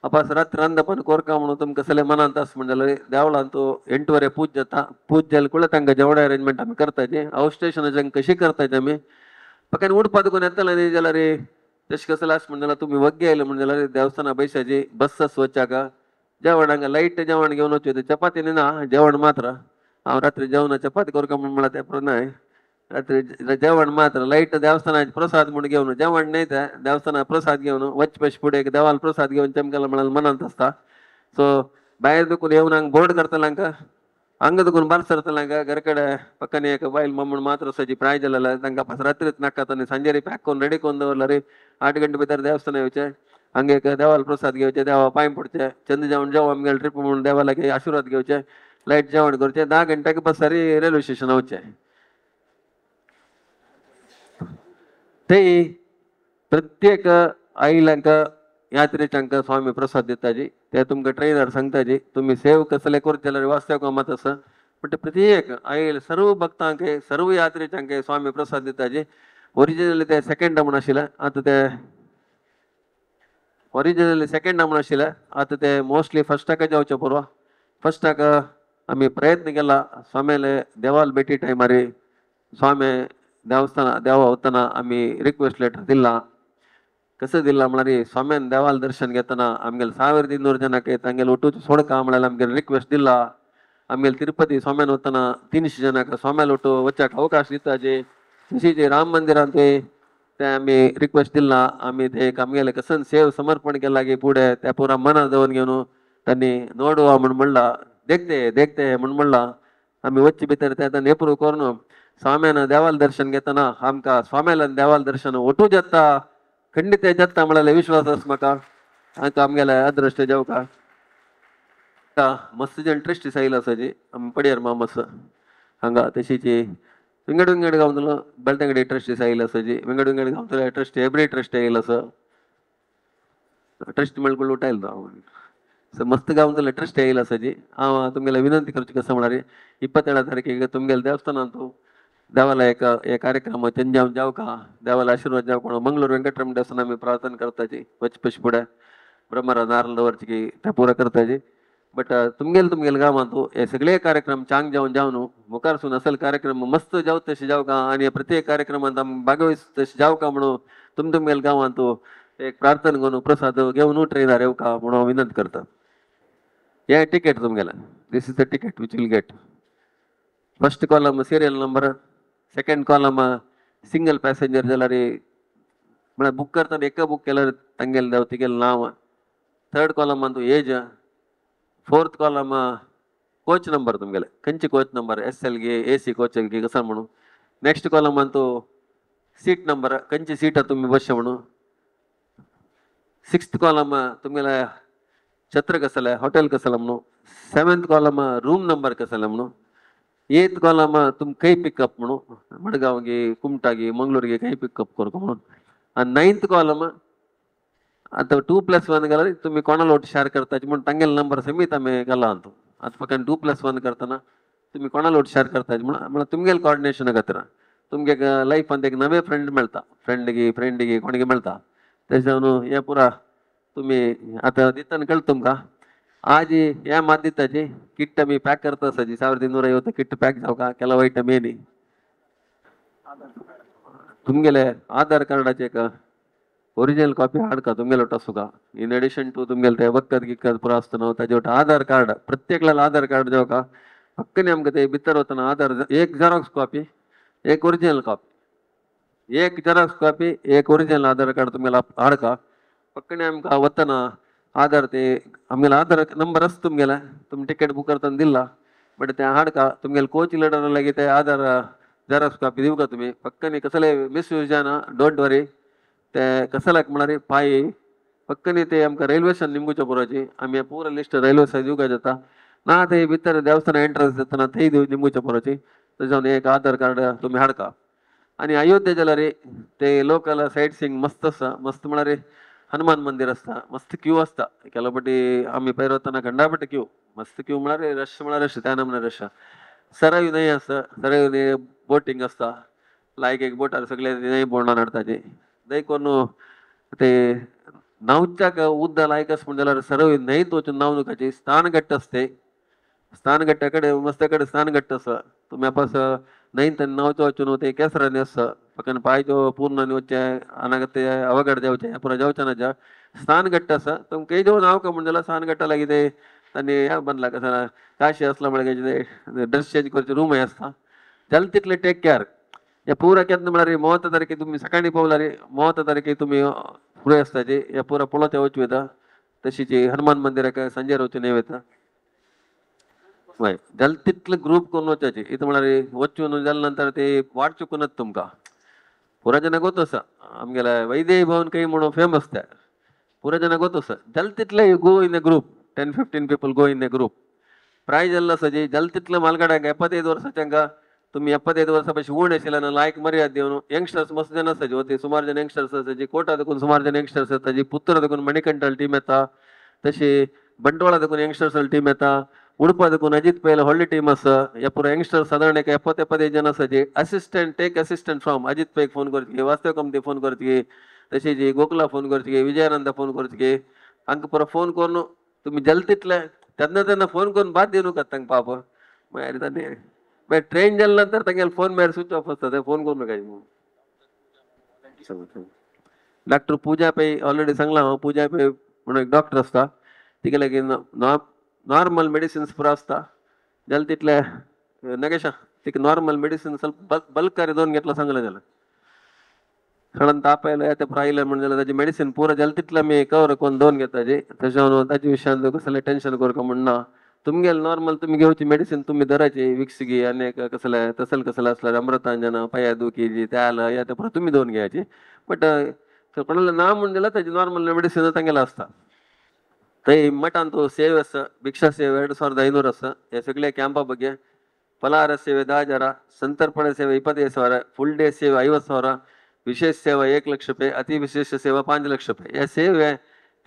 अपास रात्री अंद पण कोरका म्हणून तुमकां सगळे मनांत आस म्हणजे देवळांतू 8 पूज जाता पूज जाले कुळे तांकां जेवण अरेंजमेंट आमी करताचे हाऊस स्टेशनाचें कशी करताचे आमी पक्कन उडपा देखून येतले न्ही जाल्यार तशें कसं आस म्हणजे तुम्ही वग्गे आयले म्हणजे जाल्यार देवस्थाना बैसाची बस वचाका जेवण हांगा लाईट जेवण घेवन वचू चपाती ना जेवण मात्र हांव रात्री जेवण चपाती कोरका म्हणून म्हणला तें न्हय रात्री जेवण मात्र लाईट देवस्थानाचे प्रसाद म्हणून घेवन जेवण नाही ते देवस्थाना प्रसाद घेवन वचपश पुढे देवाला प्रसाद घेवन चमकेला म्हणाल मनांत असता सो भायर दुखून येवन हांगा बोर्ड करतल्यांका हांगा दुखून बार सरतल्यांका घरा कडेन पक्कनी एक बायल मम्मून मात्र वचपाची प्राय जाल्यार तांकां पास रात्रीच नाकात आनी सांजेरी पॅक करून रेडी करून दवरल्यार 8 गंटे भितर देवस्थाना येवचें हांगा एक देवाला प्रसाद घेवचे देवा पांय पडचे चंद जेवण जेव आमगेले ट्रीप म्हणून देवाला आशिर्वाद घेवचे लाईट जेवण करचें 10 गंट्याक बस सारी रेल्वे स्टेशन वचचें ते प्रत्येक आईल्यांक यात्रेच्यांक स्वामी प्रसाद दिताजी ते तुमकां ट्रेनर सांगताजी तुम्ही सेव कसले करता जाल्यार वास्तव कामात आसा बट प्रत्येक आईल सर्व भक्तांक सर्व यात्रेच्यांक स्वामी प्रसाद दिताजी ओरिजिनली ते सेकंड म्हणून आशिल्ले आतां ते ओरिजिनली सेकंड म्हणून आशिल्ले आतां ते मोस्टली फर्स्टाक जावचे पुरो फर्स्टाक आमी प्रयत्न केला स्वामीले देवाल भेटी टायमार स्वामी देवस्थाना देवा वतना आमी रिक्वेस्ट लेटर दिला कसं दिला म्हळ्यार स्वाम्यान देवाल दर्शन घेतना आमगेले 1200 जनांक तांगेले ओटूच सोडका म्हळ्यार आमगेले रिक्वेस्ट दिला आमगेले तिरुपती स्वाम्यान वतना 300 जनांक स्वाम्याल ओटू वचपाक अवकाश दिताचे तशीच राम मंदिरांत ते आमी रिक्वेस्ट दिला आमी ते आमगेले कसन सेव समर्पण केला की पुढे त्या पुरा मनात दवरून घेवन तांणी नोडवा म्हणून म्हणला देखते म्हणून म्हणला आमी वच्चे भितर ते एप्रूव करून स्वाम्यान देवाल दर्शन घेतना आमकां स्वाम्याला देवाल दर्शन ओटू जाता खंडीत जाता म्हळ्यार विश्वास आसा म्हाका हांगा आमगेले अदृश्ट जेवका मस्त जण ट्रस्टीस आयला आसाजी आमी पडयार मामस हांगा तशीच विंगड गांवतलो बेळटंगडी ट्रस्टीस आयला आसाजी विंगड गांवतले ट्रस्टी एवरी ट्रस्टी आयला आसा ट्रस्ट मेळकून उठायला सो मस्त गांवतले ट्रस्टी आयला आसाजी हांव तुमगेले विनंती करची कसं म्हळ्यार 27 तारखेक तुमगेले देवस्थानांतू देवाला एक कार्यक्रम चंजाम जावका देवाला आशीर्वाद जावका म्हणून मंगळूर वेंकटरमण देवस्थान आमी प्रार्थना करताची वचपश फुडें ब्रह्मरा नारळ दवरची की ते पुरा करताची बट तुमगेले गांवांतू हे सगळे कार्यक्रम चांग जावन मुखार सून असल कार्यक्रम मस्त जावं तशें जावका आनी प्रत्येक कार्यक्रमांत आमी भागवहीत तशें जावका म्हणून तुमगेले गांवांतू एक प्रार्थना करून प्रसाद घेवन ट्रेनार येवका म्हणून हांव विनंती करता हे टिकेट तुमगेले this is the ticket which will get first column serial number second column single passenger जाल्यार म्हळ्यार बूक करतना एक बूक केल्यार तांगेले देंव तिगेलें नांव थर्ड कॉलमान तूं age fourth column coach number तुमगेले खंयची कोच नंबर SL गे AC कोच गे कसं म्हणून नेक्स्ट कॉलमान तूं सीट नंबर खंयची सीट तुमी बसचे म्हणून सिक्स्थ कॉलम तुमगेले छत्र कसले हॉटेल कसले म्हणून 7th कॉलम रूम नंबर कसले म्हणून 8th कॉलम तुम खंय पिकअप म्हणून मडगांव गे कुमटा गे मंगळूर गे खंय पिकअप करता म्हणून आनी 9th कॉलम आतां 2+1 गेल्यार तुमी कोणाला ओट शेअर करताचे म्हणून तांगेले नंबर समीत आमी घाला आतां फकत 2+1 करतना तुमी कोणाला ओट शेअर करताचे म्हणून तुमगेले कॉर्डिनेशना खातीर तुमगे लायफांत एक नवे फ्रेंड मेळटा फ्रेंड गे कोणी मेळटा तेजे न्हू हे पुरा तुमी आतां दितना कळटा तुमकां आज हे मात दिताची किट आमी पॅक करता आसाजी 1250 किट पॅक जावका केला वयटा मेनी तुमगेले आधार कार्डाचे एक ओरिजिनल कॉपी हाडका तुमगेले ओट आसुका इन एडिशन टू तुमगेले ते वखद गिखत पुरो आसता न्हू ताजे ओट आधार कार्ड प्रत्येकाला आधार कार्ड जेवका पक्कनी आमकां ते भितर वतना आधार एक झेरॉक्स कॉपी एक ओरिजिनल कॉपी एक झेरॉक्स कॉपी एक ओरिजिनल आधार कार्ड तुमगेला हाडका पक्कनी आमकां वतना आधार ते आमगेले आधार नंबर आसता तुमगेले तुमी टिकेट बूक करतना दिला बट ते हाडका तुमगेले कोच लिडर लागी ते आधार झेरॉक्स कॉपी दिवका तुमी पक्कनी कसले मिसयूज जायना डोंट वरी ते कसलाक म्हळ्यार पायी पक्कनी ते आमकां रेल्वे स्टेशन निंबूच्या पुराची आमी पुरा लिस्ट रेल्वे स्टेशन दिवका जाता ना ते भितर देवस्थान एंट्रन्स देतना थंय दिव निंबूच्या पुराची तेजावन एक आधार कार्ड तुमी हाडका आनी अयोध्ये जाल्यार ते लोकल सायट सीइंग मस्त आसा मस्त म्हळ्यार हनुमान मंदिर आसता मस्त क्यू आसता केला फाटी आमी पयर वतना गंडापट्टी क्यू मस्त क्यू म्हळ्यार रश त्या नमूने रश सरयू न्हंय आसता सरयू न्हंय बोटींग आसता लायक एक बोटार सगळे न्हंय बोंडान हाडटाचे दैकोन ते नावच्या उद्दा लायकस म्हणजे सर्व नाही तोचून नाव नुकाची स्थानगट्ट असते स्थानगट्ट्याकडे मस्तकडे स्थानगट्ट असं तुम्ही आपण नाही तर नावचं वाचून होते केसराने असं पकन पायजो पूर्ण निवचे अनागते अवघड जावचे पुरा जावच्या स्थानगट्ट असं तुम काही जो नाव का म्हणजे स्थानगट्टा लागिते त्यांनी या बनला कसं काशी असल्यामुळे ड्रेस चेंज करायचे रूम आहे असता त्याला तिथले टेक केअर या पुरा केतना म्हणा रे 30 तारखे तुम्ही सकाळी पावला रे 30 तारखे तुम्ही पुढे असताचे या पुरा पोळाच्या वचू येता तशीची हनुमान मंदिर संजय रावचे नेव येता जाल तिथलं ग्रुप करून वचायचे इथं म्हणा रे वचून जाल्यानंतर ते वाट चुकूनच तुमका पुरा जण गोत असं आमगेला वैदेही भवन काही म्हणून फेमस त्या पुरा जण गोत असं जाल तिथले go in a group 10-15 people go in a group ಪ್ರೈಜ್ ಎಲ್ಲ ಸಜಿ ಜಲ್ತಿತ್ಲ ಮಾಲ್ಗಡಾಗ 75 ವರ್ಷ तुम्ही 75 ವರ್ಷ ಊಣ್ ಎಸಿಲ್ಲ लायक मर्याद देऊन यंगस्टर्स मस्त जन सजी होते सुमार जन यंगस्टर्स सजी कोटा दकून सुमार जन यंगस्टर्स सजी पुत्र दकून मणिकंठल टीम येता तशी बंटवाಳ दकून यंगस्टर्स टीम येता उडपा दकून अजित पहिले हॉली टीम अस या पुरा यंगस्टर्स साधारण 70-75 जन सजी assistant tech assistant from Ajit pack phone करते वास्तव कमते फोन करते तशी जी गोकुला फोन करते विजयानंद फोन करते अंक पुरा फोन करून तुम्ही जलतीतले त्यांना फोन करून बात देऊ नका तंग पाप मग ट्रेन नंतर त्यांना फोन मेर स्विच ऑफ असतात फोन करू नका डॉक्टर पूजा पे ऑलरेडी सांगला पूजा पे म्हणून एक डॉक्टर असता तिकडे की नॉर्मल मेडिसिन्स पुरा असता जलतीतले नगेशा तिक नॉर्मल मेडिसिन ಸ್ವಲ್ಪ बल्क दोन घेतला सांगलं त्याला सडन तापायला ते राहिलं म्हणजे त्याची मेडिसिन पुरा जलतीतला मी कवर कोण दोन घेताची त्याच्यावर त्याच्या विषयात कसलं टेन्शन करू का म्हणणं तुमगे नॉर्मल तुम्ही घेऊची मेडिसिन तुम्ही धरायची विक्सिगी अनेक कसलं तसल कसलं असलं अमृतांजन पाया दुखी जी त्याला या त्या तुम्ही दोन घ्यायची बट कोणाला ना म्हणून दिला त्याची नॉर्मल मेडिसिन ತಂಗೆಲ್ಲ असता ते मठ ಅಂತೂ ಸೇವೆ ಅಸ ಭಿಕ್ಷಾ ಸೇವೆ 2500 ಅಸ या सगळ्या कॅम्पा ಬಗ್ಗೆ ಫಲಾಹಾರ ಸೇವೆ 10,000 ಸಂತರ್ಪಣೆ ಸೇವೆ 25,000 फुल डे ಸೇವೆ 50,000 विशेष सेवा 1 लाख रुपये अति विशेष सेवा 5 लाख रुपये या सेवे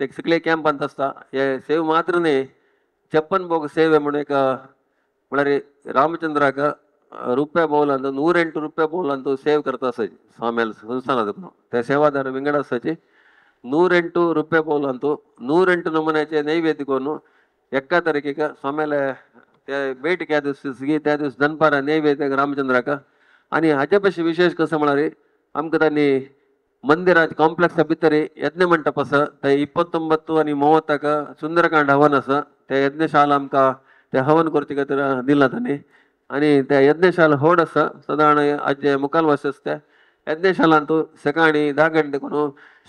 ते सगळे कॅम्प ಅಂತ असता या सेवे मात्र नाही 56 भोग सेवे म्हणून एक म्हणारे रामचंद्राक रुपये बोल ಅಂತ 108 रुपये बोल ಅಂತ ಸೇವ್ करता असायची स्वामील संस्थानात त्या सेवादार विंगड असायची 108 रुपये बोल ಅಂತ 108 नमुन्याचे नैवेद्य करून 1 तारखेला स्वामीला त्या भेट घ्या दिवशी त्या दिवस दनपारा नैवेद्य रामचंद्राक आणि ह्याच्यापाशी विशेष कसं म्हणारे आमक त्यांनी मंदिरात कॉम्प्लेक्स भितर यज्ञ मंडप असं ते 29 आणि 30 सुंदरकांड हवन असं त्या यज्ञशाला आमका ते हवन करते का तर दिला त्याने आणि त्या यज्ञशाला होड असं साधारण आज मुखालवास असते यज्ञशाला तो सकाळी 10 ಗಂಟೆ कोण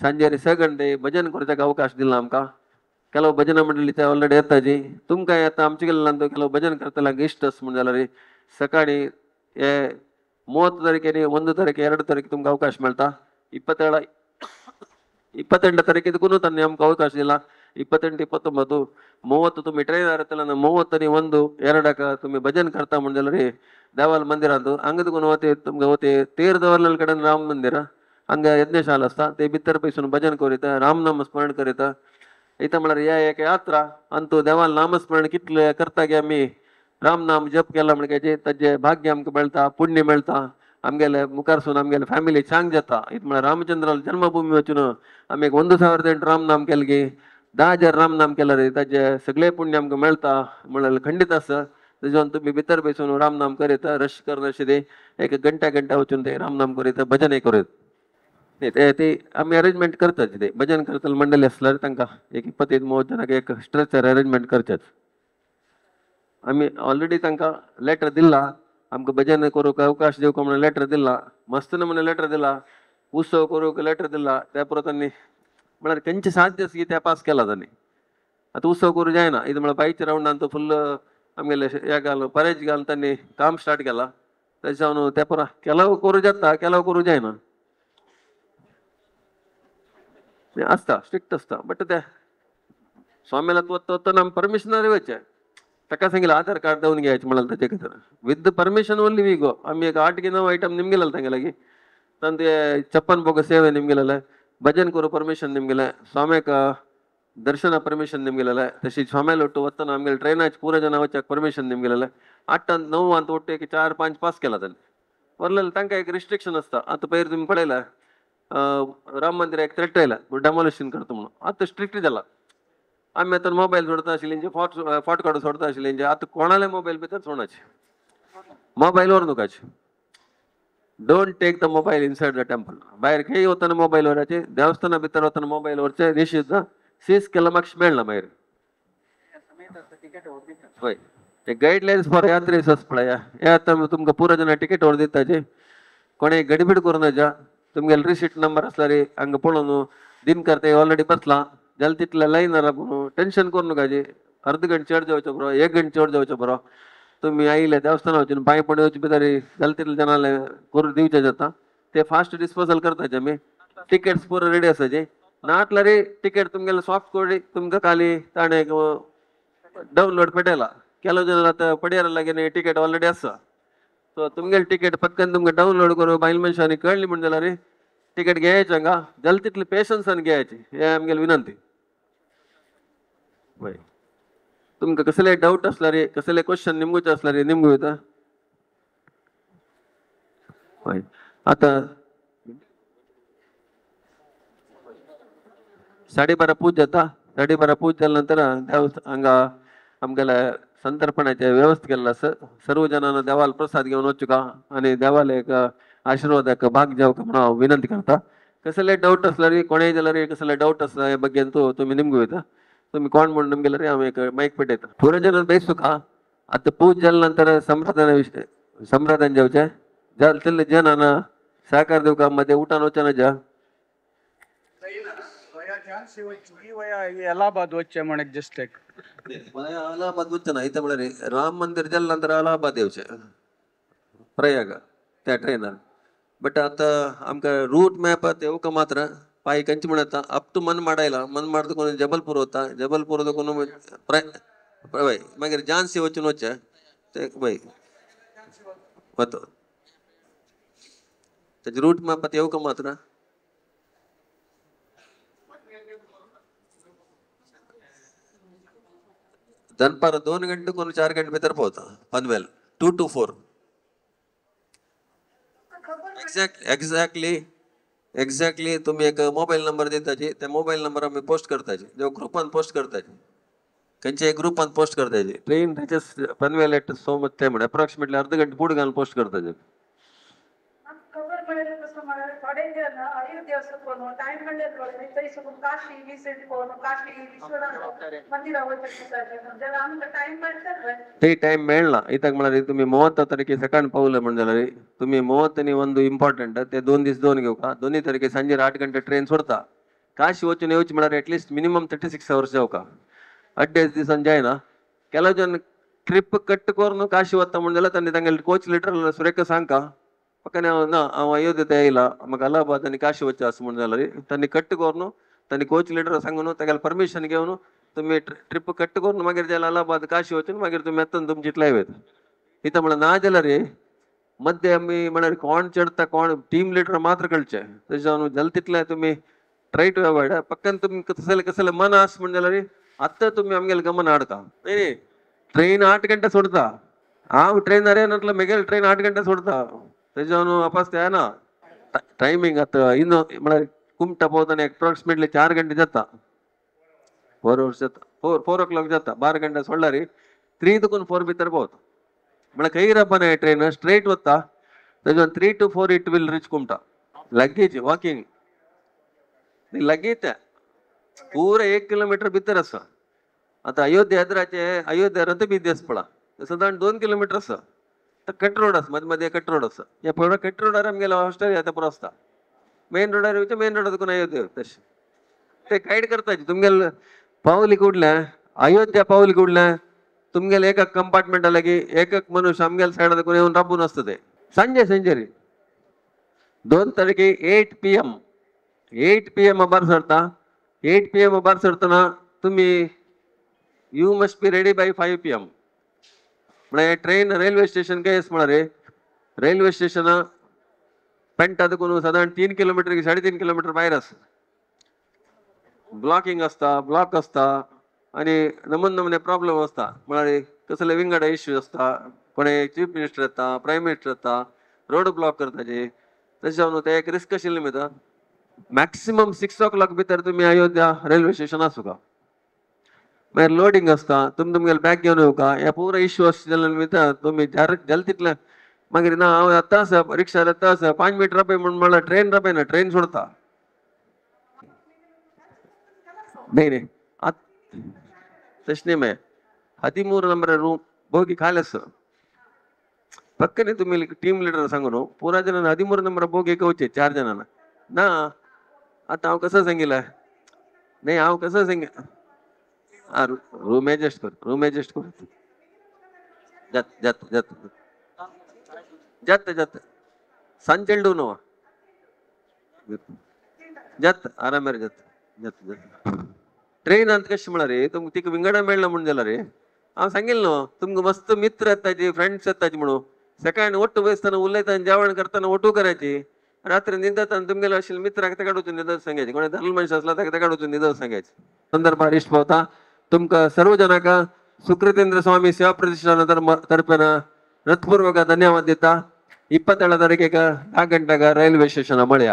सांजेरी 6 ಗಂಟೆ भजन करता अवकाश दिला आमका ಕೆಲವು ಭಜನ ಮಂಡಳಿ ऑलरेडी येताजी तुमका येता आमची गेला ಕೆಲವು ಭಜन करताला इष्ट अस म्हणजे झाला रे सकाळी 30 तारखेने 1 तारखे 2 तारखे तुमका अवकाश मिळता 22 तारखेत कोण त्यांनी आमका अवकाश दिला 28 29 30 तुम्ही ट्रेन आरतला 30 आणि 1 2 तुम्ही भजन करता म्हणजे रे देवाल मंदिरात अंगद कोण होते तुमका होते तीर्थवर्णल कಡೆ राम मंदिर हंग यज्ञशाला असता ते भितर पैसून भजन करीत रामनाम स्मरण करीत इथं म्हणा या एक यात्रा अंतू देवाल नामस्मरण कितले करता गे आम्ही राम नाम जप केला म्हणजे त्याचे भाग्य आमकां मेळता पुण्य मेळता आमगेले मुखारसून आमगेले फॅमिली चांग जाता इथं म्हणा रामचंद्राला जन्मभूमी वचून आम्ही 1,008 राम नाम केले गे 10,000 राम नाम केला रे त्याचे सगळे पुण्य आमकां मेळता म्हणाल खंडित असं त्याच्यावर तुम्ही भितर बसून राम नाम करीत रश करण्याशी ते 1 घंटा वचून ते राम नाम करीत भजन करीत ते आम्ही अरेंजमेंट करतात ते भजन करताना मंडळी असल्यार तांकां एक 25-30 जणांक एक स्ट्रेचर अरेंजमेंट करतात आम्ही ऑलरेडी तांकां लेटर दिला आमकां भजन करूंक अवकाश दिवंक म्हणून लेटर दिला मस्त नमुने लेटर दिला उत्सव करूंक लेटर दिला त्या परत त्यांनी म्हळ्यार खंयचे साध्य की त्या पास केला त्यांनी आता उत्सव करूं जायना इथं म्हळ्यार बाईच्या राउंडान तो फुल्ल आमगेले हे घाल परेज घालून त्यांनी काम स्टार्ट केला त्याच्यावर त्या परा केलाव करूं जाता केलाव करूं जायना असता स्ट्रिक्ट असता बट त्या स्वामीला तो नाम परमिशन रेवायचे ताका सांगितलं आधार कार्ड देऊन घ्यायचे म्हणाल त्याचे तर with permission only we go आम्ही एक 8 की 9 आयटम निमगेला तांगेला की तन ते 56 भोग सेवे निमगेलेलं भजन करू परमिशन निमगेलं स्वाम्याक दर्शना परमिशन निमगेलेलं तशी स्वाम्याला ಒಟ್ಟು वतना आमगेले ट्रेनाच पूरा जन वचाक परमिशन निमगेलेलं 8 आणि 9 ಅಂತ ಒಟ್ಟು 4-5 पास केला त्यांनी वरलेलं तांका एक रिस्ट्रिक्शन असता आता पहिले तुम्ही पळयला राम मंदिर एक थ्रेट राहिला डेमोलिशन करतो म्हणून आता स्ट्रिक्ट झाला आम्ही आता मोबाईल सोडता आशिल्ले फोट काढून सोडता आशिल्ले आता कोणाला मोबाईल भितर सोडायचे मोबाईलवर नुकाचे don't take the mobile inside the temple बाहेर काही होताना मोबाईलवरचे देवस्थाना भितर होताना मोबाईलवरचे निषेध सीज केला मार्क्स मेळना बाहेर होय ते गाईडलाईन्स फॉर यात्रेस पळया हे आता तुमकां पुरो जण टिकेट वर दिताचे कोणी गडबीड करू नजा तुमगेले रिसीट नंबर असला रे हंग पळोवन दिनकर ते ऑलरेडी बसला जाल्यार तितल्या लायन लागून टेन्शन करू नकाजे अर्ध गंट चड जावचो बरो 1 घंट चड जावचो बरो तुम्ही आयले देवस्थान वचून पांय पडे वचून भितर जाल्यार तितले जनाले करून दिवचे जाता ते फास्ट डिस्पोजल करताचे आमी टिकेट्स पुरो रेडी आसाचे नाटला रे टिकेट तुमगेले सॉफ्ट कॉपी तुमकां खाली ताणे डाउनलोड पेटयला ಕೆಲವು ಜನ ಪಡೆಯರಲ್ಲಾಗೇನೆ ಟಿಕೆಟ್ ಆಲ್ರೆಡಿ ಅಸ ಸೊ तुमगे टिकेट पटकन तुमकां डाउनलोड करून बायल मनशांनी कळली म्हणजे जाल्यार टिकेट घेयायची हांगा जाल्यार तितली पेशन्सान घेयायची हे आमगेली विनंती होय तुमकां कसले डाऊट असला रे कसले क्वेश्चन निमगुचे असला रे निमगू येता होय आता 12:30 पूज जाता 12:30 पूज जाल्या नंतर हांगा आमगेल्या संतर्पणाचे व्यवस्था केलेला आसा सर्व जणांना देवाला प्रसाद घेऊन वचुका आणि देवाला एक आशीर्वादाक भाग जावका म्हणून हांव विनंती करता कसले डाऊट असल्यार कोणेय जाल्यार कसले डाऊट आसला हे बग्गेन तुमी निमगू येता तुम्ही कोण म्हणून निमगेल्यार हांव एक मायक पेटयता पुरो जण बेसुका आता पूज जाल्या नंतर संप्रदान जेवचे जाल्यार तितले जनांना सहकार दिवका मध्ये उठान वचना जा अलाहाबाद వచ్చే మనకి జస్ట్ अलाहाबाद वचना इथे म्हळ्यार राम मंदिर जाल्या नंतर अलाहाबाद येवचे प्रयाग त्या ट्रेनार बट आता आमकां रूट मॅपात येवका मात्र पाय कंची म्हणता अप टू मनमाड आयला मनमाड देखून जबलपूर वता जबलपूर देखून वय मागीर झांसी वचून वचचे ते वय वता तेजे रूट मॅपात येवका मात्र दनपार 2 घंटे कोण 4 घंटे भीतर पोहता पनवेल 2 to 4 एक्झॅक्टली तुम्ही एक मोबाईल नंबर देताचे त्या मोबाईल नंबर आम्ही पोस्ट करताचे जो ग्रुपान पोस्ट करताचे खंयच्या एक ग्रुपान पोस्ट करताचे train reaches Panvel at so much time approximately अर्ध घंटे पुढे घालून पोस्ट करताचे थोडे जण अयोध्या वचून टाइम मेळ्ळें थंयसून काशी विजीट करून काशी विश्वनाथ मंदिरा वचपाक जाल्यार आमकां टाइम मेळटा ते टाइम मेळना इताक म्हळ्यार तुम्ही 30 तारखे सकाळ पावले म्हणजे जाल्यार तुम्ही 30 आनी 1 इम्पॉर्टंट ते 2 दीस दोन घेवका 2 तारखे सांजे 8 घंटे ट्रेन सोडता काशी वचून येवची म्हळ्यार एटलीस्ट मिनिमम 36 hours जावका 8 दिसान जायना ಕೆಲವು जन ट्रिप कट करून काशी वता म्हणजे जाल्यार तांणी तांगेले कोच लिटर सुरेख सांगका पక్కనే ना हांव अयोध्येत येयला म्हाका अलाहाबाद आनी काशी वचचें आसा म्हणून जाल्यार तांणी कट्ट करून तांणी कोच लिडर सांगून तागेलें परमिशन घेवन तुमी ट्रिप कट्ट करून मागीर जाल्यार अलाहाबाद काशी वचून मागीर तुमी येतना तुमची लायव येता इथं म्हळ्यार ना जाल्यार मध्य आमी म्हळ्यार कोण चडता कोण टीम लिडर मात्र कळचे तेजे जाल्यार तितलें तुमी ट्राय टू अवॉयड पक्कन तुमी कसले मन आस म्हणून जाल्यार आत्तां तुमी आमगेलें गमन हाडता न्ही ट्रेन 8 घंटे सोडता हांव ट्रेनार येनातलो म्हगेली ट्रेन 8 घंटे सोडता तेजान वापस ते ना टायमिंग आता इन म्हळ्यार कुमटा पावतना अप्रॉक्सिमेटली 4 घंटे जाता 4 hours जाता 4 o'clock जाता 12 घंटे सोडल्यार 3 देखून 4 भितर पावता म्हळ्यार खंय रावपाना ट्रेन स्ट्रेट वता तेजान 3 to 4 it will reach Kumta luggage walking लगेच पूरा 1 किलोमीटर भितर आसा आता अयोध्या येद्राचे अयोध्या रथबीदी आसा पळा साधारण 2 किलोमीटर आसा कट रोड आसा मध्य मध्य कट रोड आसा या पळय कट रोडार आमगेलो हॉस्टेल येता पुरो आसता मेन रोडार येवचे मेन रोडार देखून अयोध्या तशें ते गायड करताचे तुमगेले पावली कुडल्या अयोध्या पावली कुडल्या तुमगेले एक कंपार्टमेंटा लागी एक मनुष्य आमगेल्या सायडा देखून येवन राबून आसता ते सांजे सेंचुरी 2 तारखे 8 PM भायर सरता 8 PM भायर सरतना तुमी you must be ready bye 5 PM म्हळ्यार ट्रेन रेल्वे स्टेशन काय म्हळ्यार रेल्वे स्टेशन पेंटा देखून साधारण 3 किलोमीटर 3.5 किलोमीटर भायर आसा ब्लॉकिंग आसता ब्लॉक आसता आनी नमुने प्रॉब्लेम आसता म्हळ्यार कसले विंगडा इश्यू आसता कोणे चीफ मिनिस्टर येता प्रायम मिनिस्टर येता रोड ब्लॉक करताचे तशें ते एक रिस्क आशिल्लें न्ही मॅक्सिमम 6 o'clock भितर तुम्ही अयोध्या रेल्वे स्टेशन असू का मागीर लोडिंग आसता तुमगेले बॅग घेवन येऊ का ह्या पुरो इश्यू आसता जाल्यार तुम्ही जल तितले मागीर ना हांव येता आसा रिक्षा येता आसा 5 मिनट रावय म्हणल्यार ट्रेन रावय ना ट्रेन सोडता नहीं नहीं तशें न्ही मागीर 13 ನಂಬರ್ ರೂಮ್ ಬೋಗಿ ಖಾಲಿ ಸರ್ ಪಕ್ಕನೆ तुम्ही टीम लीडर सांगू न्हू पुरा जणांना 13 ನಂಬರ್ ಬೋಗಿ वचे 4 जणांना ना आता हांव कसं सांगितलं नाही हांव कसं सांग रूम एडजस्ट कर जात जात जात जात जात सांजेल डू न्हू जात आरामेर जात जात जात ट्रेन ಅಂತ कशें म्हळ्यार रे तुमकां तिका विंगडा मेळना म्हणून जाल्यार रे हांव सांगिल्लें न्हू तुमकां मस्त मित्र येताचे फ्रेंड्स येताचे म्हणून सकाळी ओट्टू बसतना उलयतना जेवण करतना ओटू करायची रात्री न्हिदताना तुमगेले आशिल्ले मित्राक तेका वचून न्हिदत सांगायचे कोणी धर्म मनीस आसला तेका वचून न्हिदत सांगायचे संदर्भार इश्ट पावता तुमकां सर्व जनांक सुकृतेंद्र स्वामी सेवा प्रतिष्ठाना तर्फेन हृत्पूर्वक धन्यवाद दिता 27 तारखेक 10 ಗಂಟೆಗೆ ರೈಲ್ವೆ ಸ್ಟೇಷನ್ ಮಳೆಯ